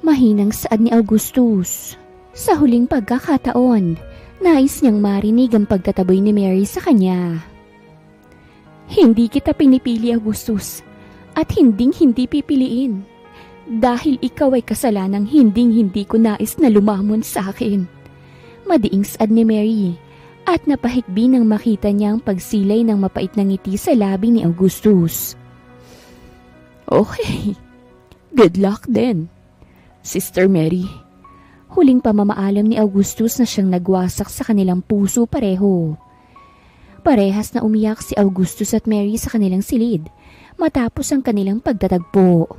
Mahinang saad ni Augustus. Sa huling pagkakataon, nais niyang marinig ang pagtataboy ni Mary sa kanya. Hindi kita pinipili, Augustus, at hindi pipiliin. Dahil ikaw ay kasalanang hindi ko nais na lumamon sa akin. Madiing saad ni Mary at napahikbi nang makita niya ang pagsilay ng mapait na ngiti sa labi ni Augustus. Okay, good luck then, Sister Mary. Huling pamamaalam ni Augustus na siyang nagwasak sa kanilang puso pareho. Parehas na umiyak si Augustus at Mary sa kanilang silid matapos ang kanilang pagtatagpo.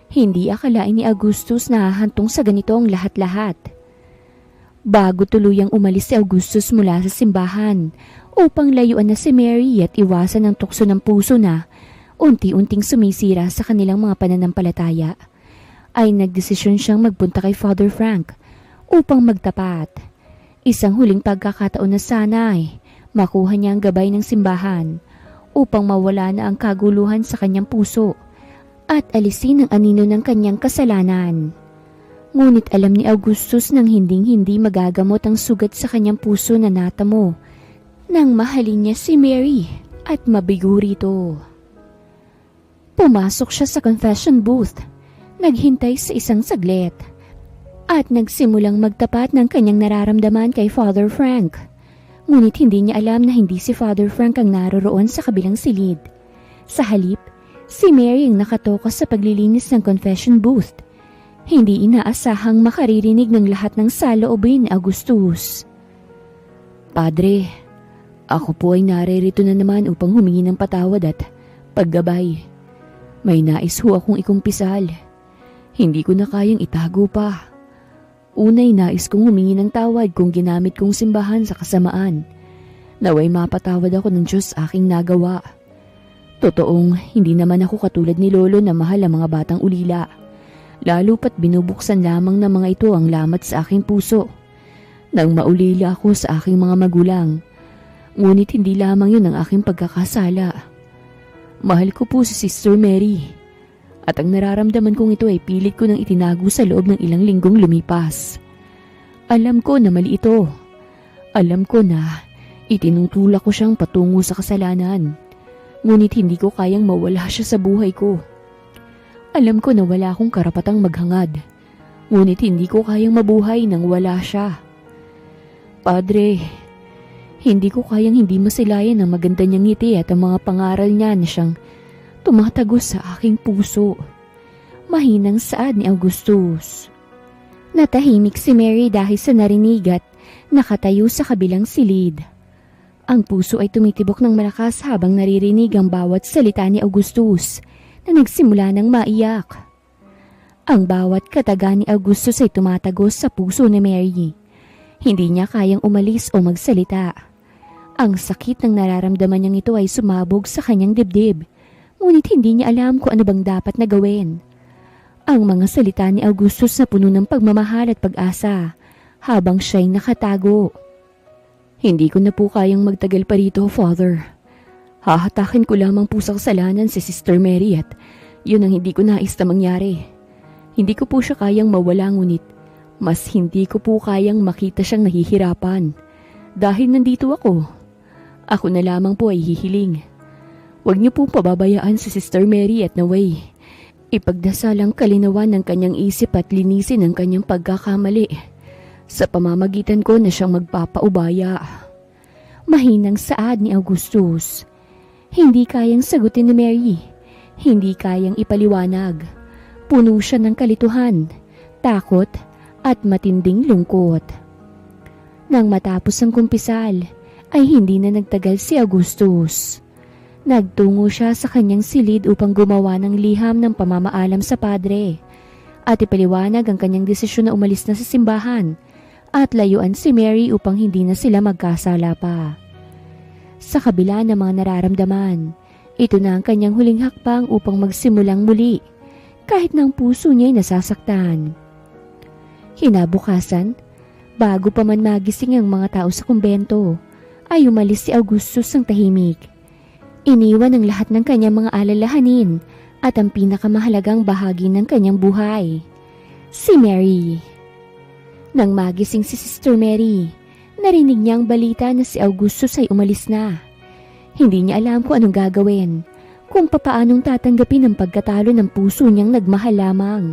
Hindi akalain ni Augustus na hahantong sa ganito ang lahat-lahat. Bago tuluyang umalis si Augustus mula sa simbahan upang layuan na si Mary at iwasan ang tukso ng puso na unti-unting sumisira sa kanilang mga pananampalataya, ay nagdesisyon siyang magpunta kay Father Frank upang magtapat. Isang huling pagkakataon na sana ay makuha niya ang gabay ng simbahan upang mawala na ang kaguluhan sa kanyang puso at alisin ang anino ng kanyang kasalanan. Ngunit alam ni Augustus nang hindi magagamot ang sugat sa kanyang puso na natamo nang mahalin niya si Mary at mabigo rito. Pumasok siya sa confession booth, naghintay sa isang saglit, at nagsimulang magtapat ng kanyang nararamdaman kay Father Frank. Ngunit hindi niya alam na hindi si Father Frank ang naroroon sa kabilang silid. Sa halip, si Mary ang nakatokas sa paglilinis ng confession booth. Hindi inaasahang makaririnig ng lahat ng saloobin ni Augustus. Padre, ako po ay naririto na naman upang humingi ng patawad at paggabay. May nais ho akong ikumpisal. Hindi ko na kayang itago pa. Unay nais kong humingi ng tawad kung ginamit kong simbahan sa kasamaan. Naway mapatawad ako ng Diyos aking nagawa. Totoong hindi naman ako katulad ni Lolo na mahal ang mga batang ulila. Lalo pat binubuksan lamang ng mga ito ang lamat sa aking puso. Nang maulila ako sa aking mga magulang. Ngunit hindi lamang yun ang aking pagkakasala. Mahal ko po si Sister Mary. At ang nararamdaman kong ito ay pilit ko nang itinago sa loob ng ilang linggong lumipas. Alam ko na mali ito. Alam ko na itinutulak ko siyang patungo sa kasalanan. Ngunit hindi ko kayang mawala siya sa buhay ko. Alam ko na wala akong karapatang maghangad. Ngunit hindi ko kayang mabuhay nang wala siya. Padre, hindi ko kayang hindi masilayan ang maganda niyang ngiti at ang mga pangaral niya na siyang tumatagos sa aking puso. Mahinang saad ni Augustus. Natahimik si Mary dahil sa narinig at nakatayo sa kabilang silid. Ang puso ay tumitibok ng malakas habang naririnig ang bawat salita ni Augustus na nagsimula ng maiyak. Ang bawat kataga ni Augustus ay tumatagos sa puso ni Mary. Hindi niya kayang umalis o magsalita. Ang sakit ng nararamdaman niyang ito ay sumabog sa kanyang dibdib, ngunit hindi niya alam kung ano bang dapat na gawin. Ang mga salita ni Augustus na puno ng pagmamahal at pag-asa habang siya'y nakatago. Hindi ko na po kayang magtagal pa rito, Father. Hahatakin ko lamang po sa kasalanan si Sister Mary at yun ang hindi ko nais na mangyari. Hindi ko po siya kayang mawala ngunit Mas hindi ko po kayang makita siyang nahihirapan. Dahil nandito ako. Ako na lamang po ay hihiling. Huwag niyo po pababayaan si Sister Mary at naway. Ipagdasal ang kalinawan ng kanyang isip at linisin ang kanyang pagkakamali. Sa pamamagitan ko na siyang magpapaubaya. Mahinang saad ni Augustus. Hindi kayang sagutin ni Mary. Hindi kayang ipaliwanag. Puno siya ng kalituhan, takot, at matinding lungkot. Nang matapos ang kumpisal, ay hindi na nagtagal si Augustus. Nagtungo siya sa kanyang silid upang gumawa ng liham ng pamamaalam sa padre at ipaliwanag ang kanyang desisyon na umalis na sa simbahan at layuan si Mary upang hindi na sila magkasala pa. Sa kabila ng mga nararamdaman, ito na ang kanyang huling hakbang upang magsimulang muli kahit ng puso niya ay nasasaktan. Kinabukasan, bago pa man magising ang mga tao sa kumbento, ay umalis si Augustus ng tahimik. Iniwan ang lahat ng kanyang mga alalahanin at ang pinakamahalagang bahagi ng kanyang buhay, si Mary. Nang magising si Sister Mary, narinig niya ang balita na si Augustus ay umalis na. Hindi niya alam kung anong gagawin, kung papaanong tatanggapin ang pagkatalo ng puso niyang nagmahal lamang.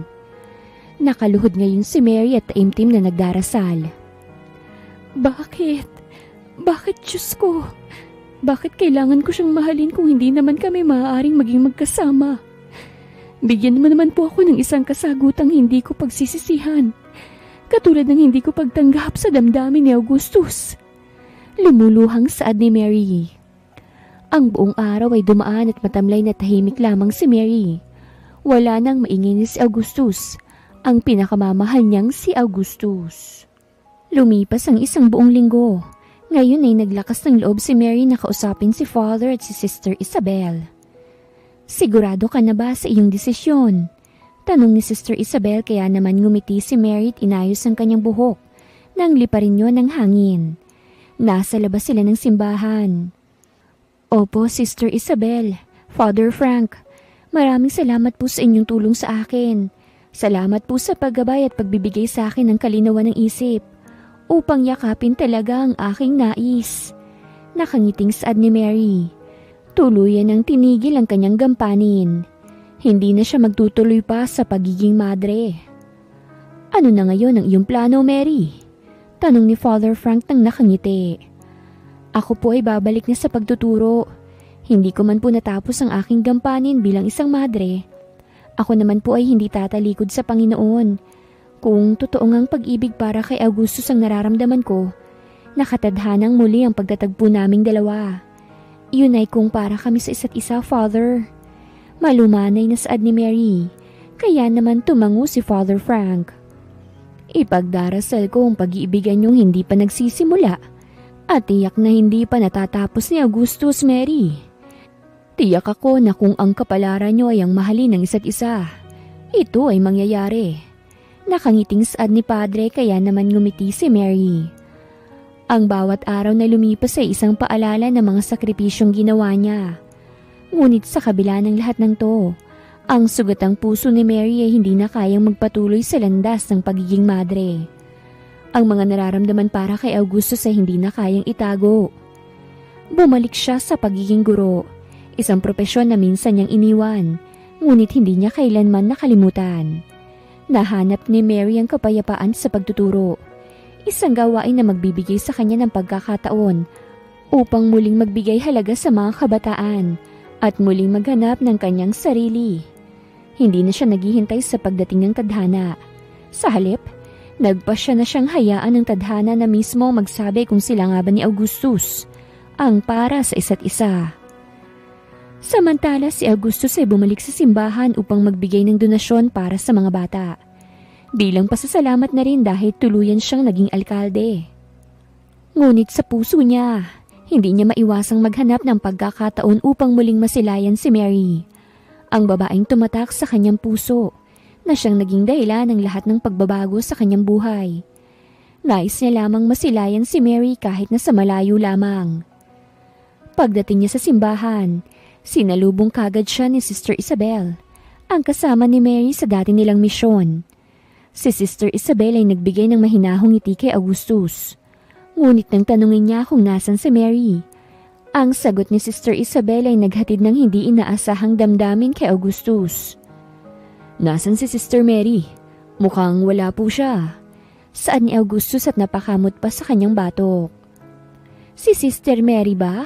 Nakaluhod ngayon si Mary at taimtim na nagdarasal. Bakit? Bakit, Diyos ko? Bakit kailangan ko siyang mahalin kung hindi naman kami maaaring maging magkasama? Bigyan mo naman po ako ng isang kasagutang hindi ko pagsisisihan, katulad ng hindi ko pagtanggap sa damdamin ni Augustus. Lumuluhang saad ni Mary. Ang buong araw ay dumaan at matamlay na tahimik lamang si Mary. Wala nang maingay si Augustus, ang pinakamamahal niyang si Augustus. Lumipas ang isang buong linggo. Ngayon ay naglakas ng loob si Mary na kausapin si Father at si Sister Isabel. Sigurado ka na ba sa iyong desisyon? Tanong ni Sister Isabel, kaya naman ngumiti si Mary at inayos ang kanyang buhok nang liparin yun ng hangin. Nasa labas sila ng simbahan. Opo, Sister Isabel, Father Frank, maraming salamat po sa inyong tulong sa akin. Salamat po sa paggabay at pagbibigay sa akin ng kalinawan ng isip upang yakapin talaga ang aking nais. Nakangiting saad ni Mary. Tuluyan ang tinigil ang kanyang gampanin. Hindi na siya magtutuloy pa sa pagiging madre. Ano na ngayon ang iyong plano, Mary? Tanong ni Father Frank nang nakangiti. Ako po ay babalik na sa pagtuturo. Hindi ko man po natapos ang aking gampanin bilang isang madre. Ako naman po ay hindi tatalikod sa Panginoon. Kung totoo ngang pag-ibig para kay Augustus ang nararamdaman ko, nakatadhanang muli ang pagtatagpo naming dalawa. Iyon ay kung para kami sa isa't isa, Father. Malumanay na saad ni Mary, kaya naman tumango si Father Frank. Ipagdarasal ko ang pag-iibigan niyong hindi pa nagsisimula at tiyak na hindi pa natatapos ni Augustus, Mary. Tiyak ako na kung ang kapalaran niyo ay ang mahalin ng isa't isa, ito ay mangyayari. Nakangiting saad ni Padre, kaya naman ngumiti si Mary. Ang bawat araw na lumipas ay isang paalala ng mga sakripisyong ginawa niya. Ngunit sa kabila ng lahat ng to, ang sugatang puso ni Mary ay hindi na kayang magpatuloy sa landas ng pagiging madre. Ang mga nararamdaman para kay Augustus ay hindi na kayang itago. Bumalik siya sa pagiging guro, isang propesyon na minsan niyang iniwan, ngunit hindi niya kailanman nakalimutan. Nahanap ni Mary ang kapayapaan sa pagtuturo, isang gawain na magbibigay sa kanya ng pagkakataon upang muling magbigay halaga sa mga kabataan at muling maghanap ng kanyang sarili. Hindi na siya naghihintay sa pagdating ng tadhana. Sa halip, nagpasya na siyang hayaan ng tadhana na mismo magsabi kung sila nga ba ni Augustus ang para sa isa't isa. Samantala si Augustus ay bumalik sa simbahan upang magbigay ng donasyon para sa mga bata. Bilang pasasalamat na rin dahil tuluyan siyang naging alkalde. Ngunit sa puso niya, hindi niya maiwasang maghanap ng pagkakataon upang muling masilayan si Mary. Ang babaeng tumatak sa kanyang puso na siyang naging dahilan ng lahat ng pagbabago sa kanyang buhay. Nais niya lamang masilayan si Mary kahit na sa malayo lamang. Pagdating niya sa simbahan, sinalubong kagad siya ni Sister Isabel, ang kasama ni Mary sa dati nilang misyon. Si Sister Isabel ay nagbigay ng mahinahong ngiti kay Augustus. Ngunit nang tanungin niya kung nasan si Mary, ang sagot ni Sister Isabel ay naghatid ng hindi inaasahang damdamin kay Augustus. Nasan si Sister Mary? Mukhang wala po siya. Saan ni Augustus at napakamot pa sa kanyang batok. Si Sister Mary ba?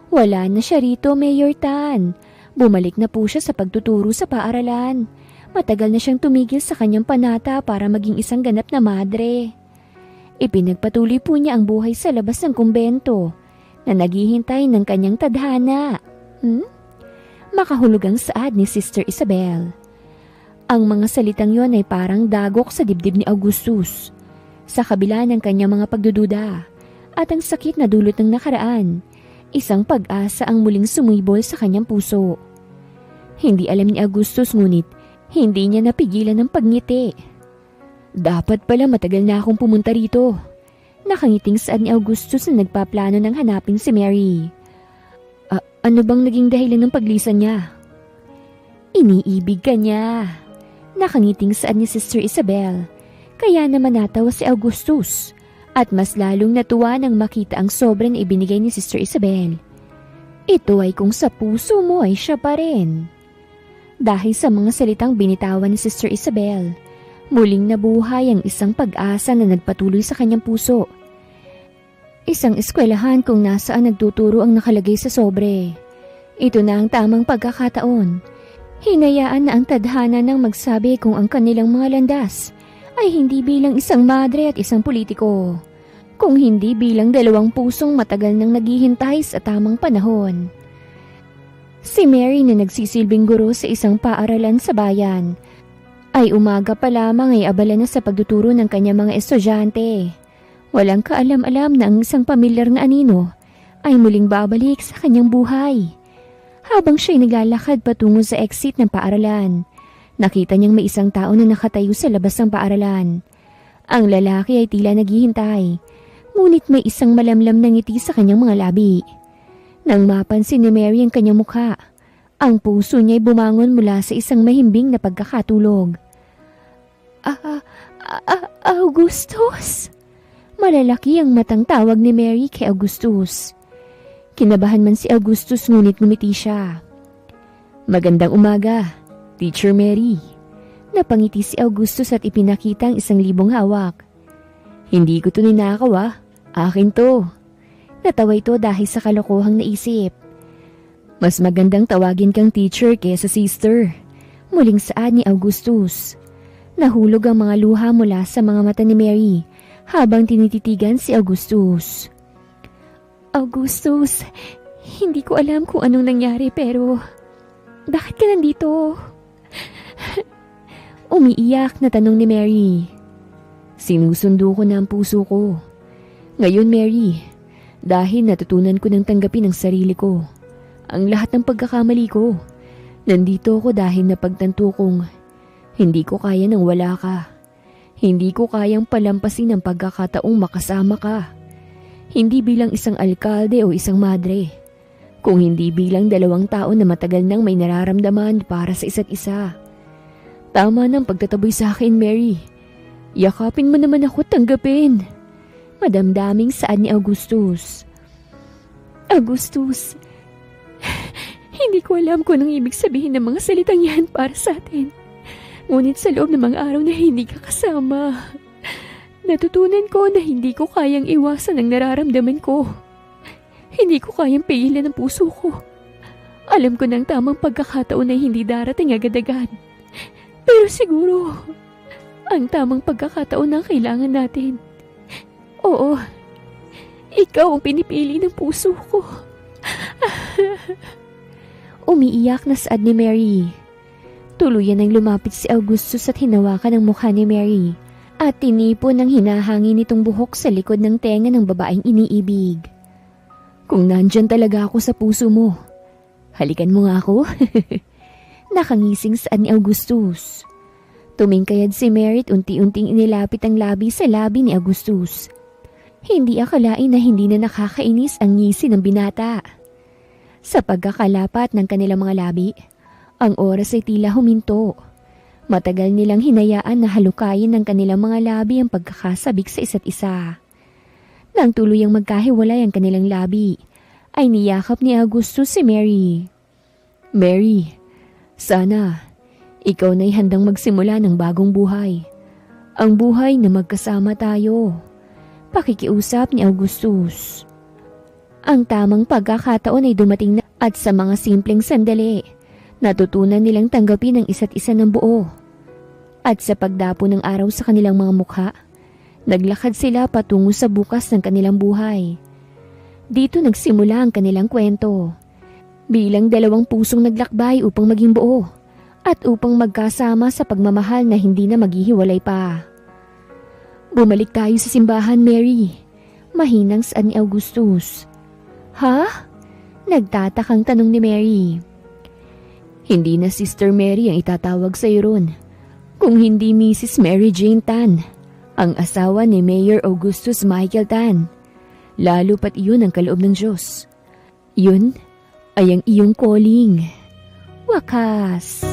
Wala na siya rito, Mayor Tan. Bumalik na po siya sa pagtuturo sa paaralan. Matagal na siyang tumigil sa kanyang panata para maging isang ganap na madre. Ipinagpatuloy po niya ang buhay sa labas ng kumbento na naghihintay ng kanyang tadhana. Makahulog ang saad ni Sister Isabel. Ang mga salitang yon ay parang dagok sa dibdib ni Augustus. Sa kabila ng kanyang mga pagdududa at ang sakit na dulot ng nakaraan, isang pag-asa ang muling sumibol sa kanyang puso. Hindi alam ni Augustus ngunit hindi niya napigilan ng pagngiti. Dapat pala matagal na akong pumunta rito. Nakangiting saad ni Augustus na nagpaplano ng hanapin si Mary. Ano bang naging dahilan ng paglisan niya? Iniibig ka niya. Nakangiting saad ni Sister Isabel. Kaya naman natawa si Augustus at mas lalong natuwa nang makita ang sobre na ibinigay ni Sister Isabel. Ito ay kung sa puso mo ay siya pa rin. Dahil sa mga salitang binitawan ni Sister Isabel, muling nabuhay ang isang pag-asa na nagpatuloy sa kanyang puso. Isang eskwelahan kung nasaan nagtuturo ang nakalagay sa sobre. Ito na ang tamang pagkakataon. Hinayaan na ang tadhana ng magsabi kung ang kanilang mga landas ay hindi bilang isang madre at isang politiko, kung hindi bilang dalawang pusong matagal nang naghihintay sa tamang panahon. Si Mary na nagsisilbing guro sa isang paaralan sa bayan ay umaga pa lamang ay abala na sa pagtuturo ng kanyang mga estudyante. Walang kaalam-alam na ang isang pamilyar na anino ay muling babalik sa kanyang buhay. Habang siya'y naglalakad patungo sa exit ng paaralan, nakita niyang may isang tao na nakatayo sa labas ng paaralan. Ang lalaki ay tila naghihintay, ngunit may isang malamlam na ngiti sa kanyang mga labi. Nang mapansin ni Mary ang kanyang mukha, ang puso niya'y bumangon mula sa isang mahimbing na pagkakatulog. Augustus! Malalaki ang matang tawag ni Mary kay Augustus. Kinabahan man si Augustus ngunit ngumiti siya. Magandang umaga, Teacher Mary. Napangiti si Augustus at ipinakita ang 1,000 hawak. Hindi ko to ninakaw akin to. Natawa ito dahil sa kalokohang naisip. Mas magandang tawagin kang teacher kaysa sister. Muling saad ni Augustus. Nahulog ang mga luha mula sa mga mata ni Mary habang tinititigan si Augustus. Augustus, hindi ko alam kung anong nangyari pero bakit ka nandito? Umiiyak na tanong ni Mary. Sinusundo ko na ang puso ko. Ngayon Mary, dahil natutunan ko ng tanggapin ang sarili ko, ang lahat ng pagkakamali ko, nandito ako dahil napagtanto kong hindi ko kaya nang wala ka. Hindi ko kayang palampasin ang pagkakataong makasama ka. Hindi bilang isang alkalde o isang madre, kung hindi bilang 2 tao na matagal nang may nararamdaman para sa isa't isa. Tama ng pagtataboy sa akin, Mary. Yakapin mo naman ako, tanggapin. Madamdaming saad ni Augustus. Augustus, hindi ko alam kung anong ibig sabihin ng mga salitang yan para sa atin. Ngunit sa loob ng mga araw na hindi ka kasama, natutunan ko na hindi ko kayang iwasan ang nararamdaman ko. Hindi ko kayang pigilan ang puso ko. Alam ko ng tamang pagkakataon na hindi darating agad-agad. Pero siguro, ang tamang pagkakataon na kailangan natin. Oo, ikaw ang pinipili ng puso ko. Umiiyak na saad ni Mary. Tuluyan ang lumapit si Augustus at hinawakan ang mukha ni Mary at tinipon ng hinahangin nitong buhok sa likod ng tenga ng babaeng iniibig. Kung nandyan talaga ako sa puso mo, halikan mo nga ako. Nakangising saad ni Augustus. Tumingkayad si Mary at unti-unting inilapit ang labi sa labi ni Augustus. Hindi akalain na hindi na nakakainis ang ngisi ng binata. Sa pagkakalapat ng kanilang mga labi, ang oras ay tila huminto. Matagal nilang hinayaan na halukayin ng kanilang mga labi ang pagkakasabik sa isa't isa. Nang tuluyang magkahiwalay ang kanilang labi, ay niyakap ni Augustus si Mary. Mary, sana ikaw na'y handang magsimula ng bagong buhay. Ang buhay na magkasama tayo. Pakikiusap ni Augustus. Ang tamang pagkakataon ay dumating na at sa mga simpleng sandali, natutunan nilang tanggapin ang isa't isa ng buo. At sa pagdapo ng araw sa kanilang mga mukha, naglakad sila patungo sa bukas ng kanilang buhay. Dito nagsimula ang kanilang kwento. Bilang dalawang pusong naglakbay upang maging buo at upang magkasama sa pagmamahal na hindi na maghihiwalay pa. Bumalik tayo sa simbahan, Mary. Mahinang saan ni Augustus. Ha? Nagtatakang tanong ni Mary. Hindi na Sister Mary ang itatawag sa iyo ron, kung hindi Mrs. Mary Jane Tan, ang asawa ni Mayor Augustus Michael Tan. Lalo pat iyon ang kaloob ng Diyos. Yun ay ang iyong calling. Wakas.